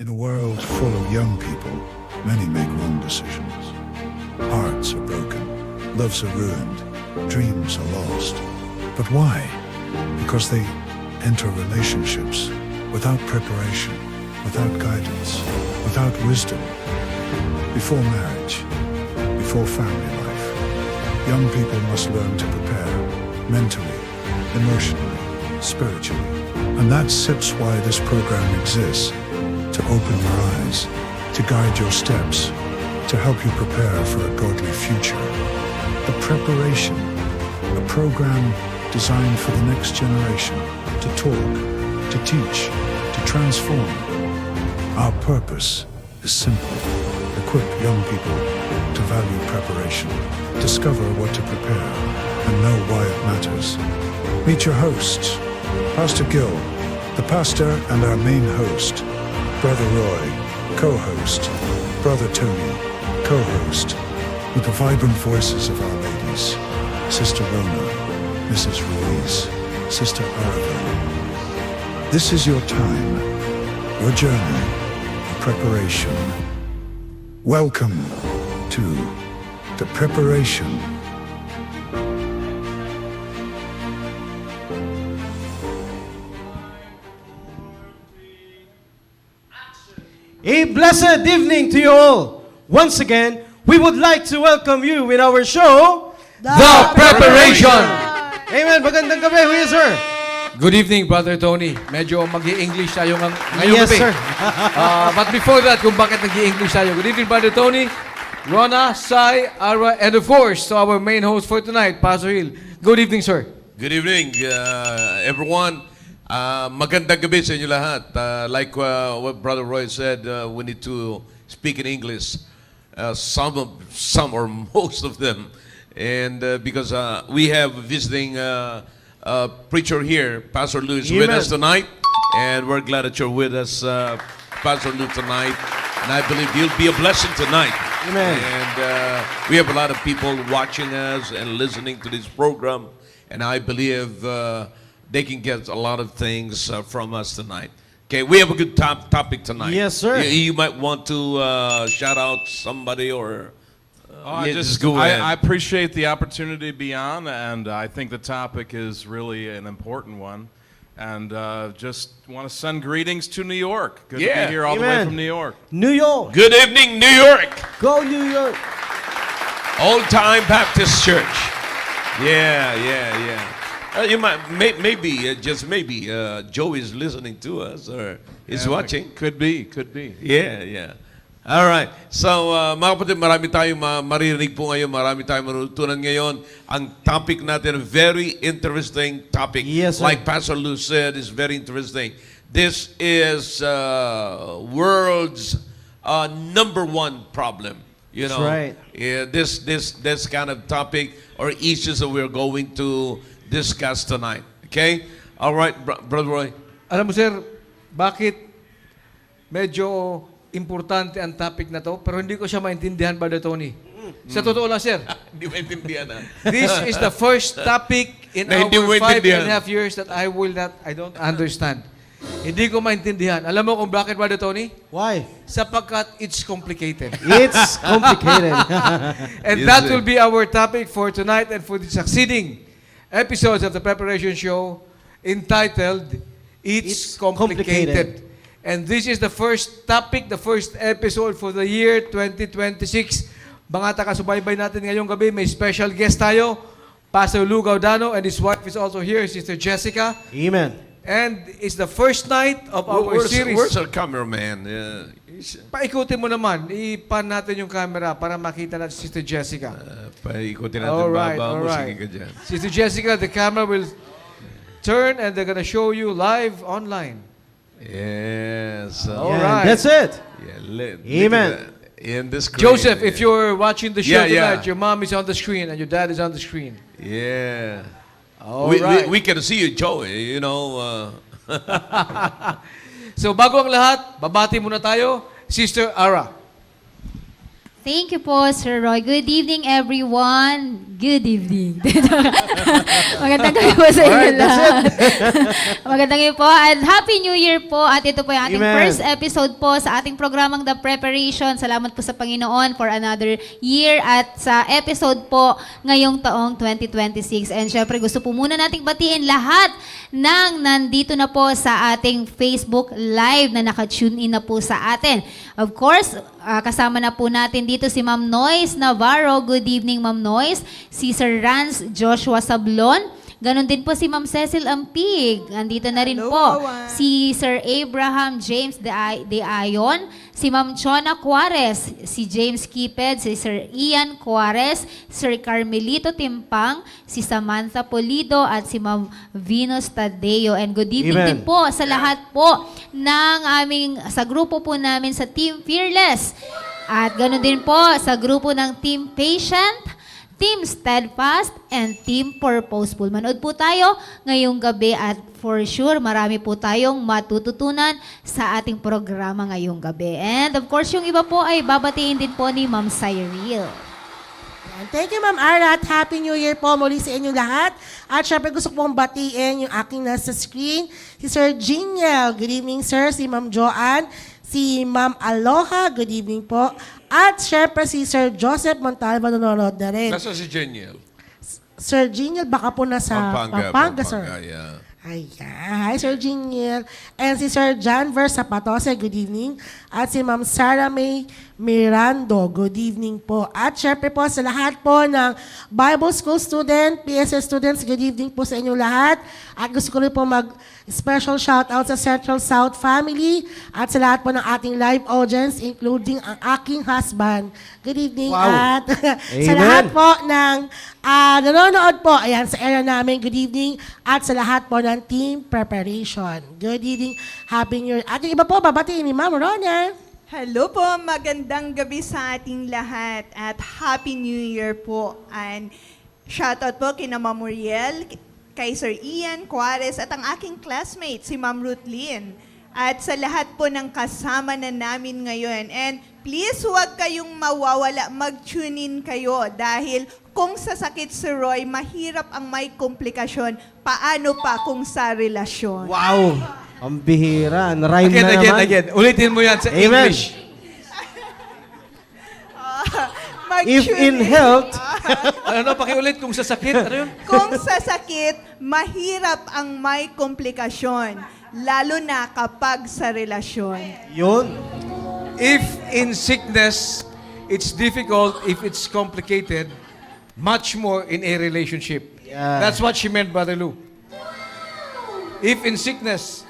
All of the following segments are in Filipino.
In a world full of young people, many make wrong decisions. Hearts are broken, loves are ruined, dreams are lost. But why? Because they enter relationships without preparation, without guidance, without wisdom. Before marriage, before family life, young people must learn to prepare mentally, emotionally, spiritually. And that's why this program exists, to open your eyes, to guide your steps, to help you prepare for a godly future. The Preparation, a program designed for the next generation to talk, to teach, to transform. Our purpose is simple: equip young people to value preparation, discover what to prepare, and know why it matters. Meet your hosts, Pastor Gil, the pastor, and our main host, Brother Roy, co-host, Brother Tony, co-host, with the vibrant voices of our ladies, Sister Rona, Mrs. Ruiz, Sister Arabelle. This is your time, your journey, of preparation. Welcome to the Preparation. A blessed evening to you all. Once again, we would like to welcome you in our show, The Preparation. Amen. Magandang gabi, Kuya Sir. Good evening, Brother Tony. Medyo mag-i-English tayo ngayong Yes, gabi. sir. But before that, kung bakit nag-i-English tayo. Good evening, Brother Tony, Rona, Sai, Ara, and of course, to our main host for tonight, Pastor Hill. Good evening, sir. Good evening, everyone. Magandang gabi sa inyo lahat. Like what Brother Roy said, we need to speak in English. Some or most of them. And because we have visiting preacher here, Pastor Lou is with Amen. us tonight. And we're glad that you're with us, Pastor Lou, tonight. And I believe you'll be a blessing tonight. Amen. And we have a lot of people watching us and listening to this program. And I believe they can get a lot of things from us tonight. Okay, we have a good topic tonight. Yes, sir. You might want to shout out somebody or... I just go ahead. I appreciate the opportunity to be on, and I think the topic is really an important one. And just want to send greetings to New York. Good to Yeah. be here all the way Amen. from New York. New York. Good evening, New York! Go New York. Old Time Baptist Church. Yeah. You might, maybe, just maybe, Joe is listening to us or is watching. Could be. Yeah. All right. So, mga kapatid, marami tayong maririnig po ngayon, marami tayong marutunan ngayon. Ang topic natin, very interesting topic. Yes, sir. Like Pastor Lou said, it's very interesting. This is world's number one problem. You That's know, right. Yeah, this kind of topic or issues that we're going to discuss tonight. Okay? All right, Brother Roy. Alam mo, sir, bakit medyo importante ang topic na to, pero hindi ko siya maintindihan, Brother Tony. Sa totoo lang, sir, Hindi maintindihan na. this is the first topic in Na our hindi mo 5.5 maintindihan. years that I don't understand. Hindi ko maintindihan. Alam mo kung bakit, Brother Tony? Why? Sapagkat it's complicated. It's complicated. And Yes, that sir. will be our topic for tonight and for the succeeding episodes of the Preparation Show entitled, It's Complicated. And this is the first topic, the first episode for the year 2026. Mga takasubaybay natin ngayong gabi, may special guest tayo, Pastor Lou Gaudano, and his wife is also here, Sister Jessica. Amen. And it's the first night of our series. Where's our cameraman? Paikutin mo naman, ipan natin yung camera para makita natin si Sister Jessica. Paikutin natin Alright, baba mo. alright. Sige ka dyan. Sister Jessica, the camera will turn and they're gonna show you live online. Yes. All Yeah, right. that's it. Yeah, Amen. In the screen. Joseph, if you're watching the show Yeah, yeah. tonight, your mom is on the screen and your dad is on the screen. Yeah. All we, right. we can see you, Joe. You know. So bago ang lahat, babati muna tayo, Sister Ara. Thank you po, Sir Roy. Good evening, everyone. Good evening. Magandang gabi po sa inyo Alright, that's lahat. Magandang gabi po. And Happy New Year po. At ito po yung ating Amen. first episode po sa ating programang The Preparation. Salamat po sa Panginoon for another year at sa episode po ngayong taong 2026. And syempre gusto po muna nating batiin lahat ng nandito na po sa ating Facebook Live na naka-tune in na po sa atin. Of course, kasama na po natin dito si Ma'am Noyce Navarro. Good evening, Ma'am Noyce. Si Sir Rance Joshua Sablon. Ganon din po si Ma'am Cecil Ampig. Andito na rin po. Si Sir Abraham James de Ayon. Si Ma'am Chona Juarez. Si James Kiped. Si Sir Ian Juarez. Sir Carmelito Timpang. Si Samantha Polido. At si Ma'am Venus Tadeo. And good evening Amen. din po sa lahat po ng sa grupo po namin sa Team Fearless. At ganoon din po sa grupo ng Team Patient, Team Steadfast, and Team Purposeful. Manood po tayo ngayong gabi at for sure marami po tayong matututunan sa ating programa ngayong gabi. And of course, yung iba po ay babatiin din po ni Ma'am Cyril. Thank you, Ma'am Ara, at Happy New Year po muli sa inyong lahat. At syempre gusto ko pong batiin yung aking nasa screen, si Sir Giniel. Good evening, sir. Si Ma'am Joanne, si Ma'am Aloha. Good evening po. At syempre si Sir Joseph Montalva nanonood na rin. Nasa si Geniel? Sir Giniel, baka po nasa Pampanga, sir. Yeah. Ayan. Hi, Sir Giniel. And si Sir John Versapatose, good evening. At si Ma'am Sarah May Mirando, good evening po. At syempre po sa lahat po ng Bible School student, PSS students, good evening po sa inyo lahat. At gusto ko rin po special shout out sa Central South family at sa lahat po ng ating live audience, including ang aking husband. Good evening. Wow. At sa Amen. lahat po ng nanonood po, ayan, sa area namin, good evening. At sa lahat po ng team preparation. Good evening. Happy New Year. At yung iba po, babatiin ni Ma'am Rona. Hello po, magandang gabi sa ating lahat at Happy New Year po. And shoutout po kina Ma'am Muriel, kay Sir Ian Juarez at ang aking classmate, si Ma'am Ruth Lynn. At sa lahat po ng kasama na namin ngayon. And please huwag kayong mawawala, mag-tune in kayo dahil kung sa sakit si Roy, mahirap ang may komplikasyon. Paano pa kung sa relasyon? Wow! Ang bihira. Rhyme na naman. Again. Ulitin mo yan sa Amen. English. If in health, Ano, pakiulit kung sa sakit. Ano yun? Kung sa sakit, mahirap ang may komplikasyon, lalo na kapag sa relasyon. yun. If in sickness, it's difficult. If it's complicated, much more in a relationship. Yeah. That's what she meant, Brother Lou. If in sickness,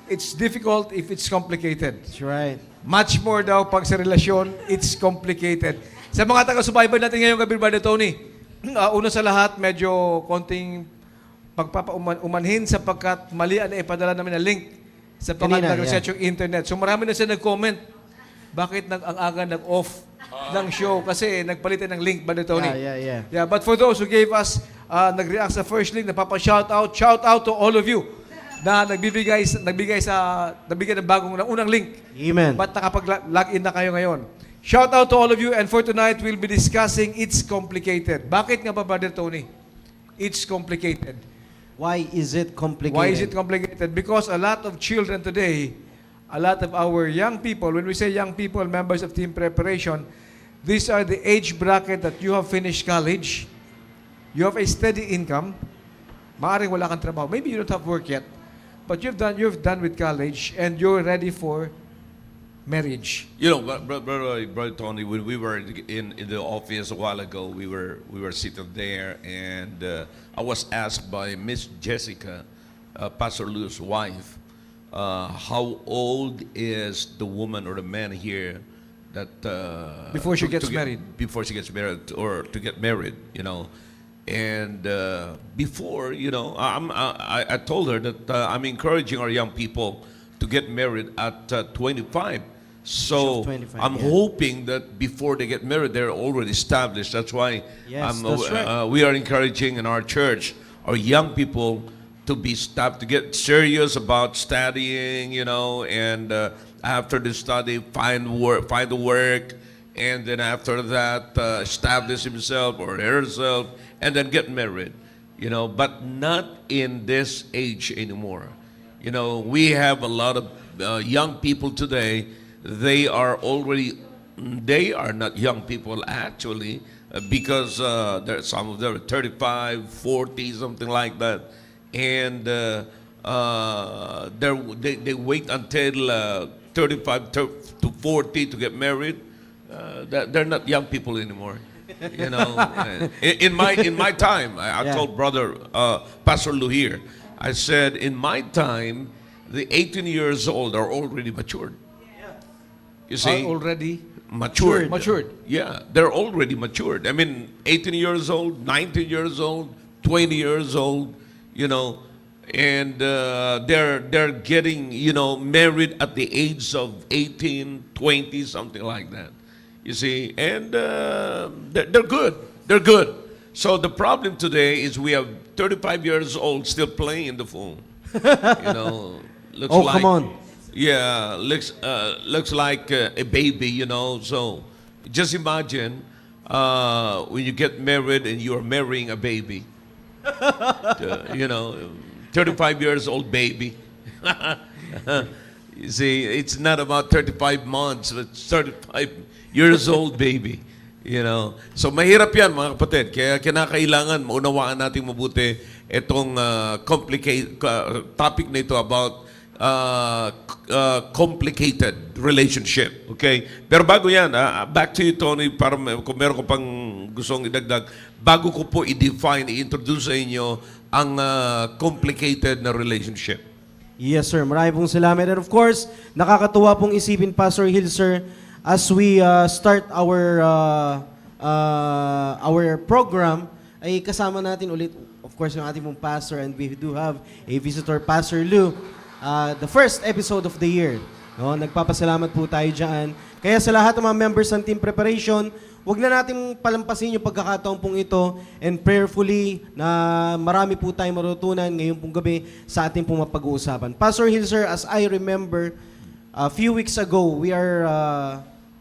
it's difficult if it's complicated. That's right. Much more daw pag sa relasyon, it's complicated. Sa mga taga-subaybay natin ngayong gabi, Brother Tony, una sa lahat, medyo konting pagpapaumanhin sapagkat mali na ipadala namin na link sapagkat Kanina, nag-reset yung internet. So marami na siya nag-comment. Bakit ang aga nag-off ng show? Kasi nagpalitan ng link, Brother Tony. Yeah. But for those who gave us, nag-react sa first link, shout out to all of you na nagbigay ng ng unang link. Amen. But nakapag-log in na kayo ngayon. Shout out to all of you, and for tonight, we'll be discussing It's Complicated. Bakit nga ba, Brother Tony? It's complicated. Why is it complicated? Why is it complicated? Because a lot of children today, a lot of our young people, when we say young people, members of team preparation, these are the age bracket that you have finished college, you have a steady income, maaaring wala kang trabaho, maybe you don't have work yet, but you've done with college, and you're ready for marriage. You know, brother Tony, when we were in the office a while ago, we were sitting there, and I was asked by Miss Jessica, Pastor Lou's wife, how old is the woman or the man here that Before she gets get- married. before she gets married or to get married, you know. And before, you know, I told her that I'm encouraging our young people to get married at 25. So 25, I'm yeah. hoping that before they get married, they're already established. That's why Yes, that's right. we are encouraging in our church our young people to be stopped, to get serious about studying, you know, and after the study, find work, and then after that establish himself or herself, and then get married. But not in this age anymore. We have a lot of young people today. They are not young people actually, because some of them are 35, 40, something like that, and they wait until 35 to 40 to get married. They're not young people anymore. In my time, I Yeah. told brother Pastor Lou here, I said in my time, the 18 years old are already matured. You see, Already matured. matured. Yeah, they're already matured. I mean, 18 years old, 19 years old, 20 years old, and they're getting, married at the age of 18, 20, something like that. You see, and they're good. They're good. So the problem today is we have 35 years old still playing in the phone. Looks Oh, like, come on. yeah, looks like a baby, So just imagine when you get married and you're marrying a baby, 35 years old baby. You see, it's not about 35 months, but 35 years old baby. So mahirap yan mga kapatid. Kaya kinakailangan maunawaan natin mabuti itong topic na ito about complicated relationship. Okay? Pero bago yan, back to you, Tony, para kung meron ko pang gustong idagdag, bago ko po i-define, i-introduce sa inyo ang complicated na relationship. Yes, sir. Marami pong salamat. And of course, nakakatuwa pong isipin, Pastor Hill, sir, as we start our program, ay kasama natin ulit, of course, yung ating pong pastor, and we do have a visitor, Pastor Lou, the first episode of the year. No, nagpapasalamat po tayo dyan. Kaya sa lahat ng mga members ng Team Preparation, wag na nating palampasin yung pagkakataon pong ito, and prayerfully na marami po tayong matutunan ngayong pong gabi sa ating pong mapag-uusapan. Pastor Hill, sir, as I remember, a few weeks ago,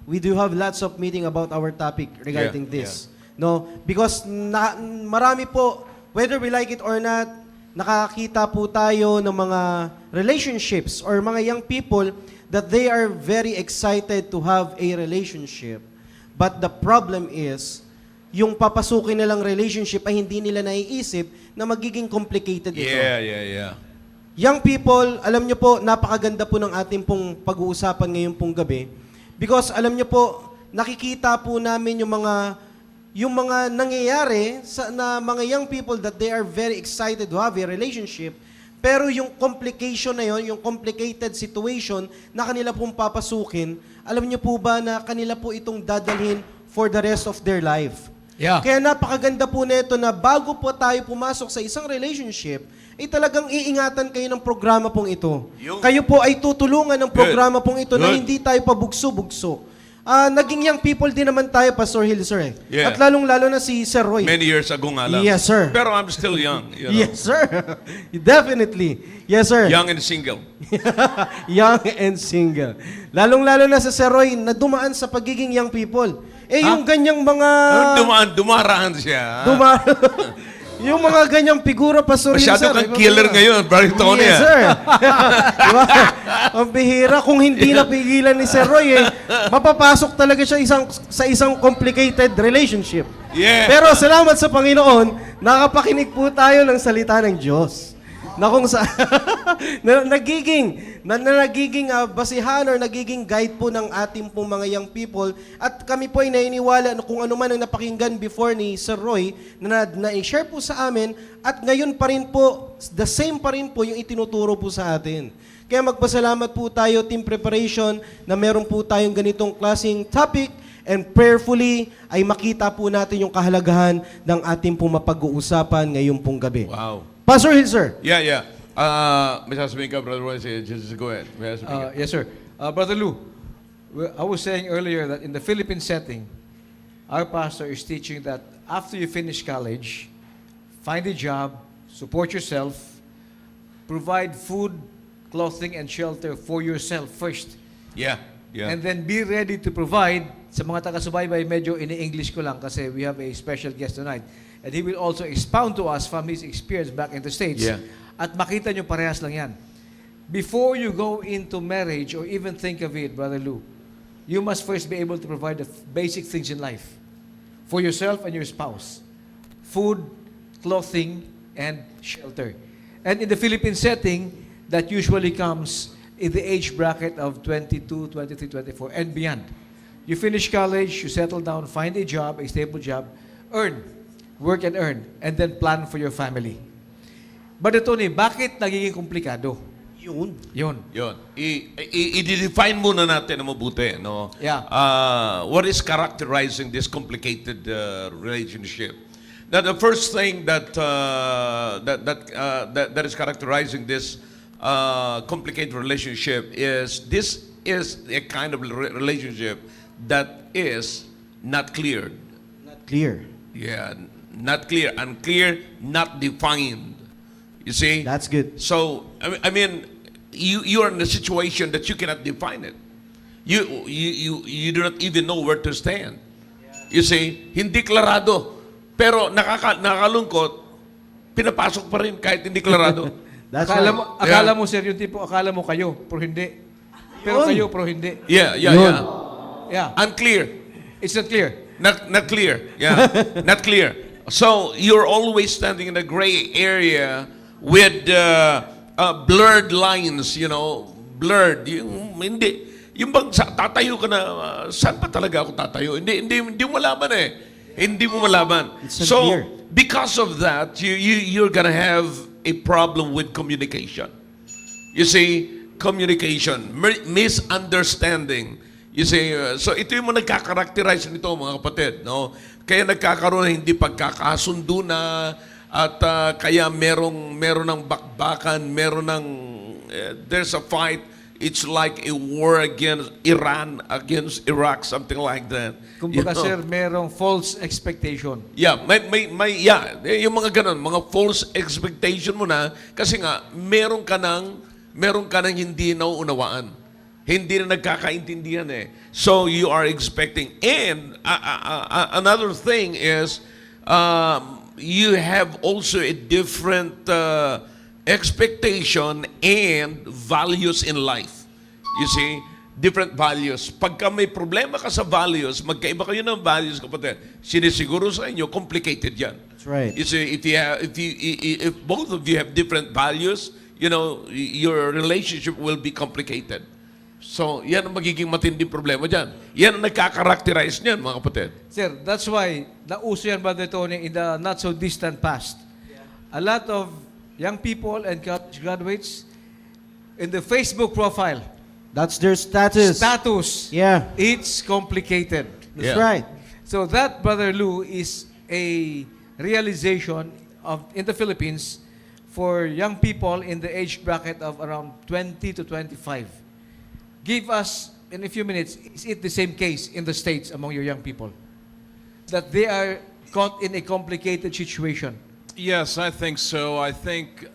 we do have lots of meeting about our topic regarding this. No, because marami po, whether we like it or not, nakakita po tayo ng mga relationships or mga young people that they are very excited to have a relationship. But the problem is, yung papasukin nilang relationship ay hindi nila naiisip na magiging complicated ito. Yeah. Young people, alam nyo po, napakaganda po ng ating pong pag-uusapan ngayon pong gabi. Because alam nyo po, nakikita po namin yung mga nangyayari na mga young people that they are very excited to have a relationship, pero yung complication na yon, yung complicated situation na kanila pong papasukin, alam nyo po ba na kanila po itong dadalhin for the rest of their life? Yeah. Kaya napakaganda po nito na bago po tayo pumasok sa isang relationship, ay talagang iingatan kayo ng programa pong ito. Kayo po ay tutulungan ng programa pong ito na hindi tayo pabugso-bugso. Naging young people din naman tayo, Pastor Hill, sir. Yeah. At lalong-lalo na si Sir Roy. Many years ago nga lang. Yes, sir. Pero I'm still young. Yes, sir. Definitely. Yes, sir. Young and single. Young and single. Lalong-lalo na sa Sir Roy na dumaan sa pagiging young people. Yung ganyang mga... Dumaraan siya. Yung mga ganyang figura, Pastor Hill, Masyado sir. kang killer ngayon, Brother Tony. Yes, sir. Diba? Ang bihira, kung hindi napigilan ni Sir Roy, mapapasok talaga siya sa isang complicated relationship. Yeah. Pero salamat sa Panginoon, nakapakinig po tayo ng salita ng Diyos. Na kung sa nagiging basihan or nagiging guide po ng ating pong mga young people, at kami po ay nainiwala na kung ano man ang napakinggan before ni Sir Roy na i-share po sa amin, at ngayon pa rin po, the same pa rin po yung itinuturo po sa atin. Kaya magpasalamat po tayo, Team Preparation, na meron po tayong ganitong klaseng topic, and prayerfully ay makita po natin yung kahalagahan ng ating pong mapag-uusapan ngayong pong gabi. Wow. Pastor Hill, sir. Yeah. May sasabihin ka, Brother Roy. Just go ahead. May sasabihin ka. Yes, sir. Brother Lou, I was saying earlier that in the Philippine setting, our pastor is teaching that after you finish college, find a job, support yourself, provide food, clothing, and shelter for yourself first. Yeah. Yeah. And then be ready to provide. Sa mga taga-subaybay, medyo ini-English ko lang kasi we have a special guest tonight. And he will also expound to us from his experience back in the States. Yeah. At makita nyo parehas lang yan. Before you go into marriage or even think of it, Brother Lou, you must first be able to provide the basic things in life for yourself and your spouse. Food, clothing, and shelter. And in the Philippine setting, that usually comes in the age bracket of 22, 23, 24, and beyond. You finish college, you settle down, find a job, a stable job, earn, work and earn, and then plan for your family. But Tony, bakit nagiging komplikado? Yun. Yun. Yun. I-define muna natin na mabuti, no? Yeah. What is characterizing this complicated relationship? Now, the first thing that is characterizing this complicated relationship is this is a kind of relationship that is not clear. Not clear. Yeah, not clear, unclear, not defined. You see? That's good. So, I mean, you are in a situation that you cannot define it. You do not even know where to stand. You see? Hindi klarado. Pero nakakalungkot, pinapasok pa rin kahit hindi klarado. That's Akala mo, sir, yung tipo, akala mo kayo, pero hindi. Pero Yun. kayo, pero hindi. Yeah. Yeah. Unclear. It's not clear. Not clear. Yeah. Not clear. So, you're always standing in a gray area with blurred lines, you know, blurred. Hindi. Yung bang tatayo ka na, saan pa talaga ako tatayo? Hindi mo malaman eh. Hindi mo malaman. It's not So, clear. because of that, you're gonna have a problem with communication. You see, communication, misunderstanding. You see, so ito yung mga nagkakarakterize nito, mga kapatid, no? Kaya nagkakaroon ng hindi pagkakasundo na at kaya meron ng bakbakan, there's a fight. It's like a war against Iran, against Iraq, something like that. Kumbaga, You know? sir, merong false expectation. Yeah, yung mga ganun, mga false expectation mo na kasi nga meron ka nang hindi nauunawaan. Hindi na nagkakaintindihan eh. So you are expecting. And another thing is you have also a different expectation and values in life. You see? Different values. Pagka may problema ka sa values, magkaiba kayo ng values, kapatid. Sinisiguro sa inyo, complicated yan. That's right. You see, if both of you have different values, you know, your relationship will be complicated. So, yan ang magiging matinding problema dyan. Yan ang nagkakarakterize niyan, mga kapatid. Sir, that's why nauso yan, Brother Tony, in the not so distant past. A lot of young people and college graduates in the Facebook profile, That's their status. Yeah. it's complicated. That's Yeah. right. So that, Brother Lou, is a realization in the Philippines for young people in the age bracket of around 20 to 25. Give us, in a few minutes, is it the same case in the States among your young people? That they are caught in a complicated situation? Yes, I think so. I think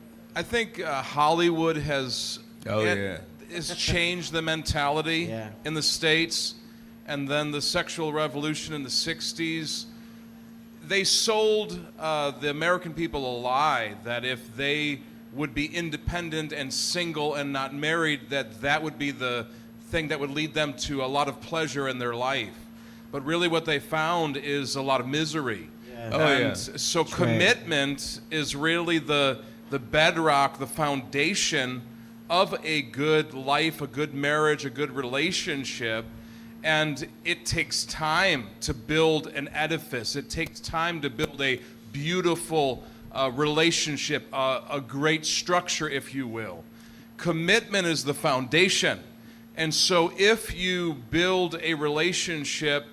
Hollywood has changed the mentality Yeah. in the States, and then the sexual revolution in the 60s. They sold the American people a lie that if they would be independent and single and not married, that would be the thing that would lead them to a lot of pleasure in their life. But really what they found is a lot of misery. Yeah. Oh, yeah. And so commitment is really the bedrock, the foundation of a good life, a good marriage, a good relationship. And it takes time to build an edifice. It takes time to build a beautiful relationship, a great structure, if you will. Commitment is the foundation. And so if you build a relationship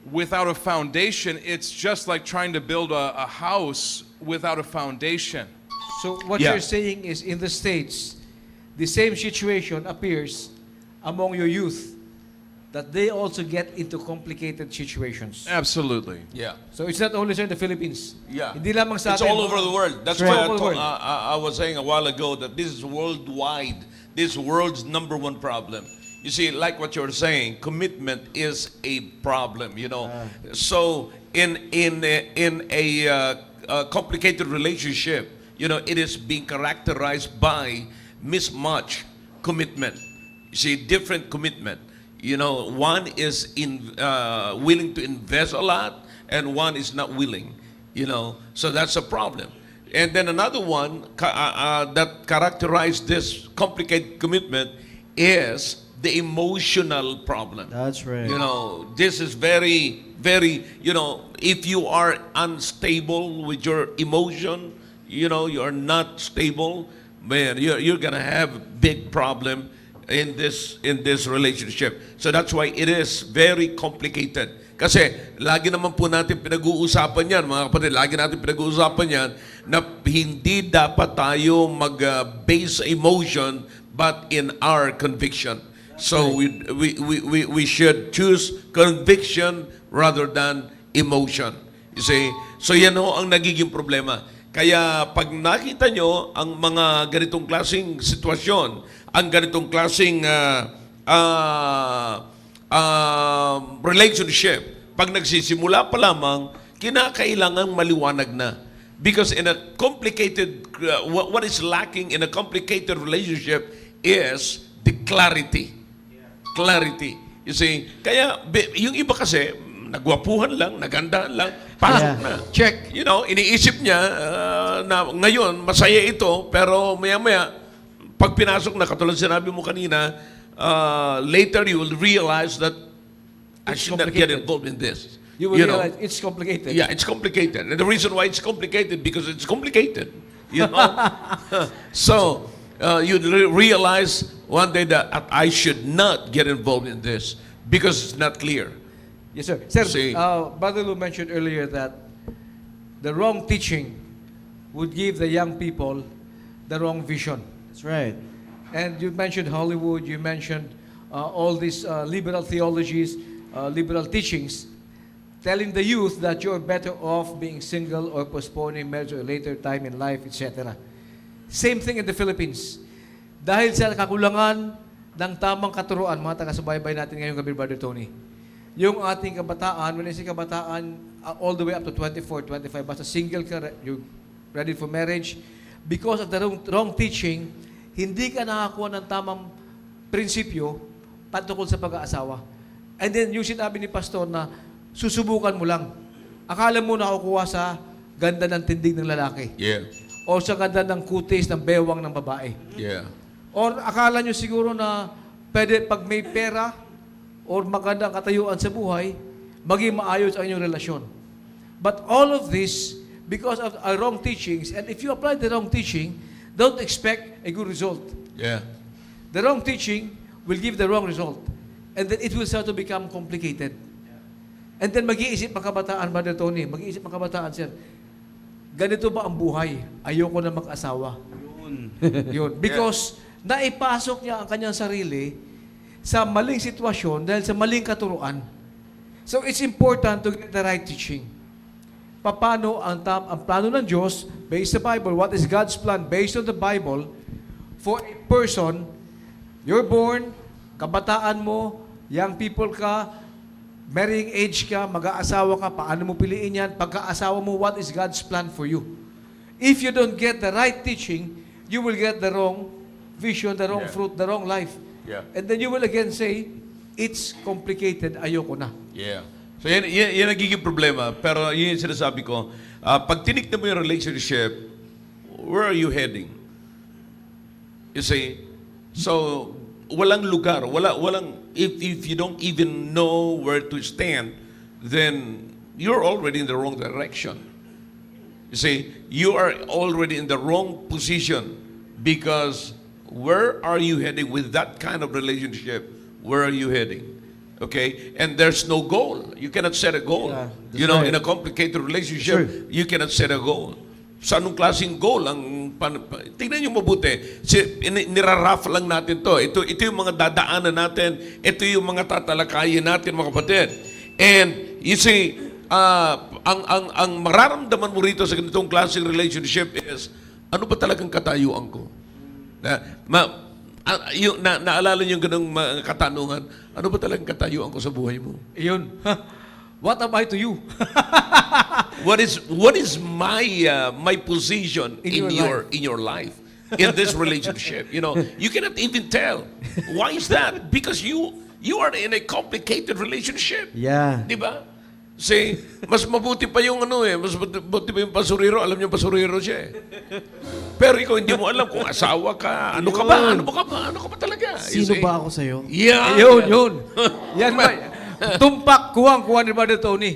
without a foundation, it's just like trying to build a house without a foundation. So what Yeah. you're saying is in the States, the same situation appears among your youth, that they also get into complicated situations. Absolutely. Yeah. So it's not only sir in the Philippines. Yeah. Hindi lamang sa It's atin. all over the world. That's It's why all over the world. I was saying a while ago that this is worldwide. This is world's number one problem. You see, like what you're saying, commitment is a problem. So in a complicated relationship, it is being characterized by mismatch commitment. You see, different commitment. One is willing to invest a lot, and one is not willing. So that's a problem. And then another one that characterizes this complicated commitment is the emotional problem. That's right. This is very, very, if you are unstable with your emotion, you are not stable, man, you're going to have a big problem in this relationship. So that's why it is very complicated. Kasi lagi naman po natin pinag-uusapan yan, mga kapatid, lagi natin pinag-uusapan yan na hindi dapat tayo mag-base emotion but in our conviction. So we should choose conviction rather than emotion. You see? So yan ho ang nagiging problema. Kaya pag nakita nyo ang mga ganitong klaseng sitwasyon, ang ganitong klaseng relationship, pag nagsisimula pa lamang, kinakailangang maliwanag na. Because in a complicated, what is lacking in a complicated relationship is the clarity. Clarity. You see, kaya yung iba kasi, nagwapuhan lang, nagandahan lang, pasok na. Check. Iniisip niya na ngayon, masaya ito, pero maya-maya, pag pinasok na, katulad sinabi mo kanina, later you will realize that I should not get involved in this. You will realize it's complicated. Yeah, it's complicated. And the reason why it's complicated, because it's complicated. So, you realize one day that I should not get involved in this because it's not clear. Yes, sir. Sir, See. Brother Lou mentioned earlier that the wrong teaching would give the young people the wrong vision. That's right. And you mentioned Hollywood, you mentioned all these liberal theologies, liberal teachings, telling the youth that you're better off being single or postponing marriage or later time in life, etc. Same thing in the Philippines. Dahil sa kakulangan ng tamang katuruan, mga taga-subaybay natin ngayong gabi, Brother Tony, yung ating kabataan, when I say kabataan, all the way up to 24, 25, basta single ka, you're ready for marriage, because of the wrong teaching, hindi ka nakakuha ng tamang prinsipyo patungkol sa pag-aasawa. And then, yung sinabi ni Pastor na susubukan mo lang. Akala mo nakukuha sa ganda ng tindig ng lalaki. Yeah. O sa ganda ng kutis ng bewang ng babae. Yeah. Or akala nyo siguro na pwede pag may pera or magandang katayuan sa buhay, maging maayos ang inyong relasyon. But all of this, because of our wrong teachings, and if you apply the wrong teaching, don't expect a good result. Yeah. The wrong teaching will give the wrong result. And then it will start to become complicated. And then mag-iisip ang kabataan, Brother Tony, mag-iisip ang kabataan, sir, ganito ba ang buhay? Ayoko na mag-asawa. Yun. Because naipasok niya ang kanyang sarili sa maling sitwasyon dahil sa maling katuruan. So it's important to get the right teaching. Paano ang plano ng Diyos based sa Bible? What is God's plan based on the Bible for a person, you're born, kabataan mo, young people ka, marrying age ka, mag-aasawa ka, paano mo piliin yan? Pagka-asawa mo, what is God's plan for you? If you don't get the right teaching, you will get the wrong vision, the wrong fruit, the wrong life. Yeah. And then you will again say, it's complicated, ayoko na. Yeah. So yan nagiging problema. Pero yun yung sinasabi ko, pag tinignan mo yung relationship, where are you heading? You see? So, walang lugar, if you don't even know where to stand, then you're already in the wrong direction. You see, you are already in the wrong position because where are you heading with that kind of relationship? Where are you heading? Okay? And there's no goal. You cannot set a goal. Yeah, that's right. In a complicated relationship, Sure. you cannot set a goal. Sa anong klaseng goal ang tingnan niyo mabuti. Niraraf lang natin to. Ito yung mga dadaanan natin. Ito yung mga tatalakayin natin, mga kapatid. And you see, ang mararamdaman mo rito sa ganitong klaseng relationship is, ano ba talagang katayuan ko? Naalala niyo yung ganung mga katanungan, ano ba talagang katayuan ko sa buhay mo? Iyon. What am I to you? What is my position In in your life, in this relationship? You know, you cannot even tell. Why is that? Because you are in a complicated relationship. Yeah. Di ba? Kasi mas mabuti pa yung mas mabuti pa yung pasurero. Alam niyo pasurero siya eh. Pero ikaw hindi mo alam kung asawa ka, ano ka ba? Ano ka ba talaga? You Sino see? ba ako sa'yo? Yeah. Yun. Yan ba? Tumpak, kuwang ni Brother Tony.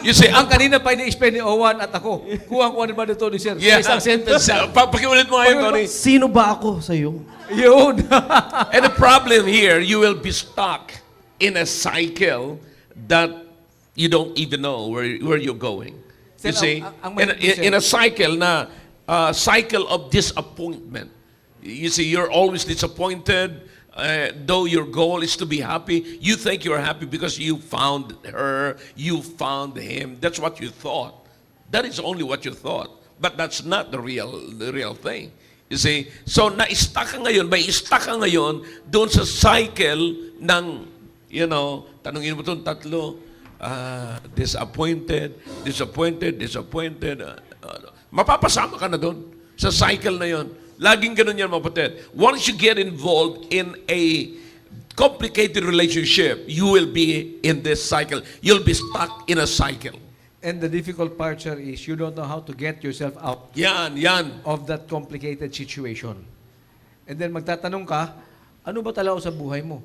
You see, Ang kanina pa ini-explain ni Owan at ako. Kuwang ni Brother Tony, sir. Yeah. Sa isang sentence. Pakiulit mo ngayon, Tony. Sino ba ako sa'yo? Yun. And the problem here, you will be stuck in a cycle that you don't even know where you're going. You Sir, see, ang in a cycle cycle of disappointment. You see, you're always disappointed. Though your goal is to be happy, you think you're happy because you found her, you found him. That's what you thought. That is only what you thought. But that's not the real thing. You see? So, na-stuck ka ngayon doon sa cycle ng, tanungin mo itong tatlo, disappointed. Mapapasama ka na doon sa cycle na yon. Laging ganun yan, mga kapatid. Once you get involved in a complicated relationship, you will be in this cycle. You'll be stuck in a cycle. And the difficult part, sir, is you don't know how to get yourself out Yan. of that complicated situation. And then magtatanong ka, ano ba talaga sa buhay mo?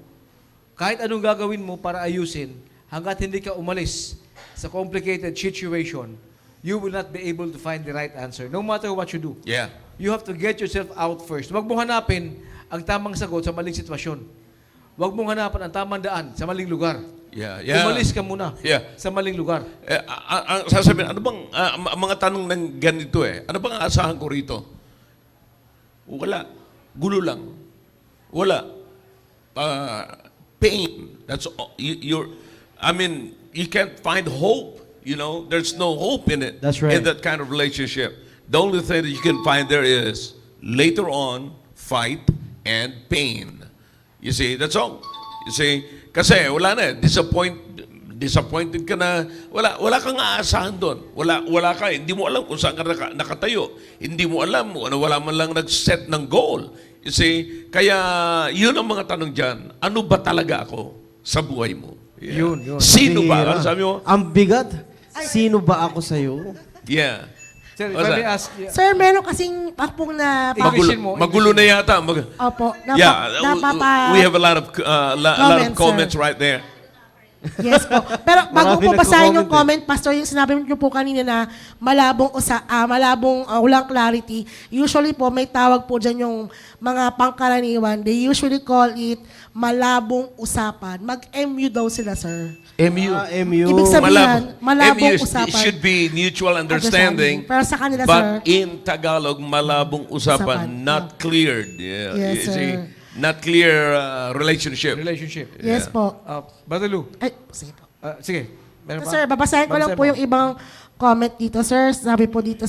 Kahit anong gagawin mo para ayusin, hanggat hindi ka umalis sa complicated situation, you will not be able to find the right answer, no matter what you do. Yeah. You have to get yourself out first. Huwag mong hanapin ang tamang sagot sa maling sitwasyon. Huwag mong hanapan ang tamang daan sa maling lugar. Yeah. Umalis ka muna Yeah. sa maling lugar. Ang sasabihin, ano bang, mga tanong ng ganito ano bang aasahan ko rito? Wala. Gulo lang. Wala. Pain. That's all. You can't find hope. There's no hope in it. That's right. In that kind of relationship. The only thing that you can find there is later on fight and pain. You see, that's all. You see, kasi wala na disappointed ka na, wala kang aasahan doon. Wala ka, hindi mo alam kung saan ka nakatayo. Hindi mo alam, wala man lang nag-set ng goal. You see, kaya yun ang mga tanong dyan. Ano ba talaga ako sa buhay mo? Yeah. Yun. Sino ba? Bihira. Ano sabi mo? Ang bigat. Sino ba ako sa'yo? Yeah. Sir, if What's I may that? ask, Sir, meron kasing akpong na... English mo. Magulo na yata. Opo. We have a lot of Comments, comments sir. right there. Yes po. Pero bago Marami po basahin yung nagko-comment comment, Pastor, yung sinabi niyo po kanina na walang clarity. Usually po, may tawag po dyan yung mga pangkaraniwan. They usually call it malabong usapan. Mag-MU daw sila, sir. MU. MU. Ibig sabihin, malabong MU usapan. should be mutual understanding. Pero sa kanila, But sir, in Tagalog, malabong usapan, Usapan. not cleared. Yeah. Yes, You see, sir. not clear relationship. yes po. Brother Lou, Ay, sige po. sige. Meron pa? Sir, babasahin ko lang Babasahin po mo. yung ibang comment dito, sir. Sabi po dito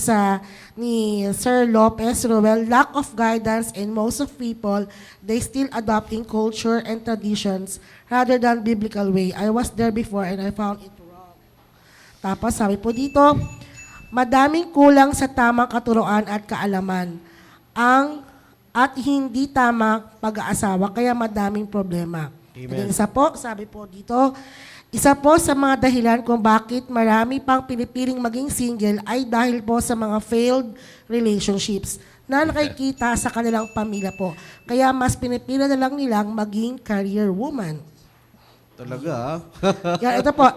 ni Sir Lopez Ruel, lack of guidance and most of people, they still adopting culture and traditions rather than biblical way. I was there before and I found it wrong. Tapos sabi po dito, madaming kulang sa tamang katuroan at kaalaman. At hindi tamang pag-aasawa, kaya madaming problema. Amen. And isa po, sabi po dito, isa po sa mga dahilan kung bakit marami pang pinipiling maging single ay dahil po sa mga failed relationships na nakikita sa kanilang pamilya po. Kaya mas pinipili na lang nilang maging career woman. Talaga, Yan, ito po.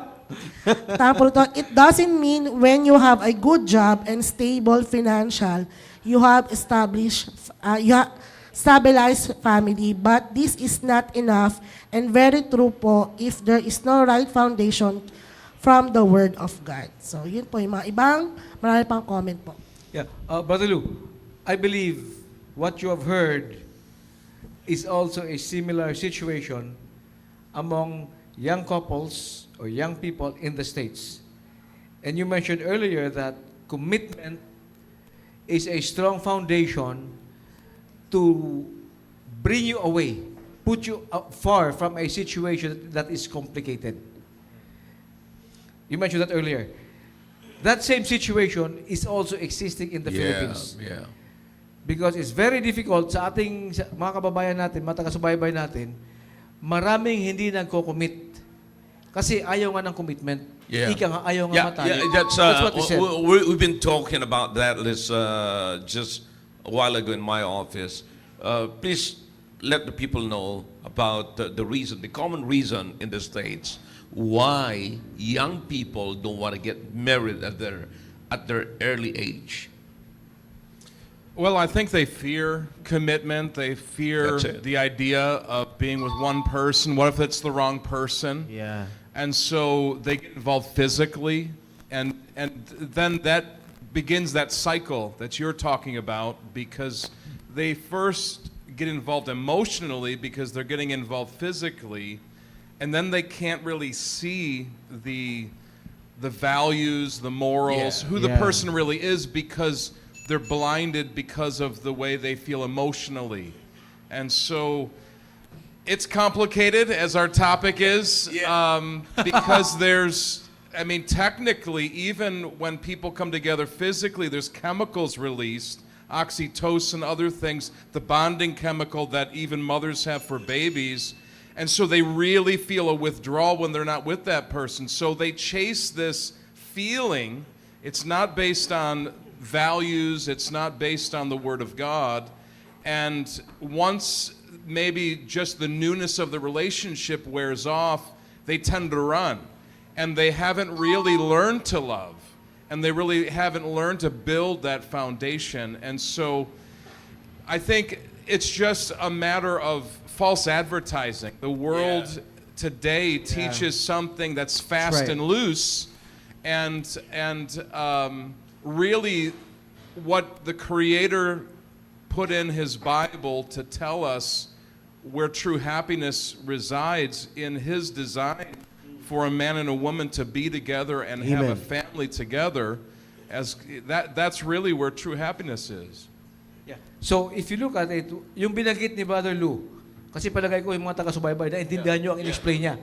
Tapos ito, it doesn't mean when you have a good job and stable financial, you have stabilized family, but this is not enough and very true po if there is no right foundation from the Word of God. So, yun po yung mga ibang marami pang comment po. Yeah. Brother Lou, I believe what you have heard is also a similar situation among young couples or young people in the States. And you mentioned earlier that commitment is a strong foundation to bring you away, put you far from a situation that is complicated. You mentioned that earlier. That same situation is also existing in the Philippines. Yeah. Because it's very difficult sa ating mga kababayan natin, mga taga-subaybay natin, maraming hindi nagko-commit. Kasi ayaw nga ng commitment. Yeah. Ika nga, ayaw nga Yeah, matali. yeah, that's what they said. we've been talking about that just a while ago in my office. Please let the people know about the reason, the common reason in the States why young people don't want to get married at their early age. Well, I think they fear commitment. They fear That's it. the idea of being with one person. What if it's the wrong person? Yeah. And so they get involved physically, and then that begins that cycle that you're talking about, because they first get involved emotionally because they're getting involved physically, and then they can't really see the values, the morals, Yeah. who the Yeah. person really is, because they're blinded because of the way they feel emotionally. And so it's complicated, as our topic is, because technically, even when people come together physically, there's chemicals released, oxytocin, other things, the bonding chemical that even mothers have for babies. And so they really feel a withdrawal when they're not with that person. So they chase this feeling. It's not based on values, it's not based on the Word of God. And once maybe just the newness of the relationship wears off, they tend to run. And they haven't really learned to love. And they really haven't learned to build that foundation. And so I think it's just a matter of false advertising. The world today teaches something that's fast right. and loose, and really what the Creator put in His Bible to tell us where true happiness resides in His design for a man and a woman to be together and have a Amen. family together, as that's really where true happiness is. Yeah. So, if you look at it, yung binanggit ni Brother Lou, kasi palagay ko yung mga taga-subaybay, naintindihan nyo ang in-explain niya.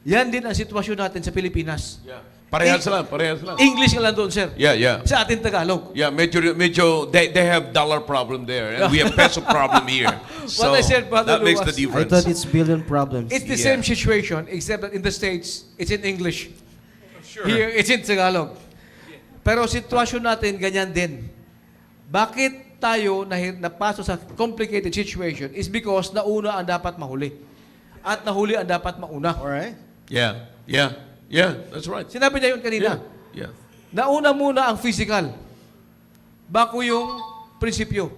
Yan din ang sitwasyon natin sa Pilipinas. Parehas lang. English nga lang doon, sir. Yeah. Sa atin Tagalog. Yeah, medyo they have dollar problem there, and we have peso problem here. So What I said, Brother that makes the Luas, I difference. thought it's billion problems. It's the Yeah. same situation, except that in the States, it's in English. Here, it's in Tagalog. Pero sitwasyon natin, ganyan din. Bakit tayo napasok sa complicated situation is because nauna ang dapat mahuli. At nahuli ang dapat mauna. Alright? Yeah, that's right. Sinabi niya yun kanina. Yeah. Nauna muna ang physical. Bago yung prinsipyo.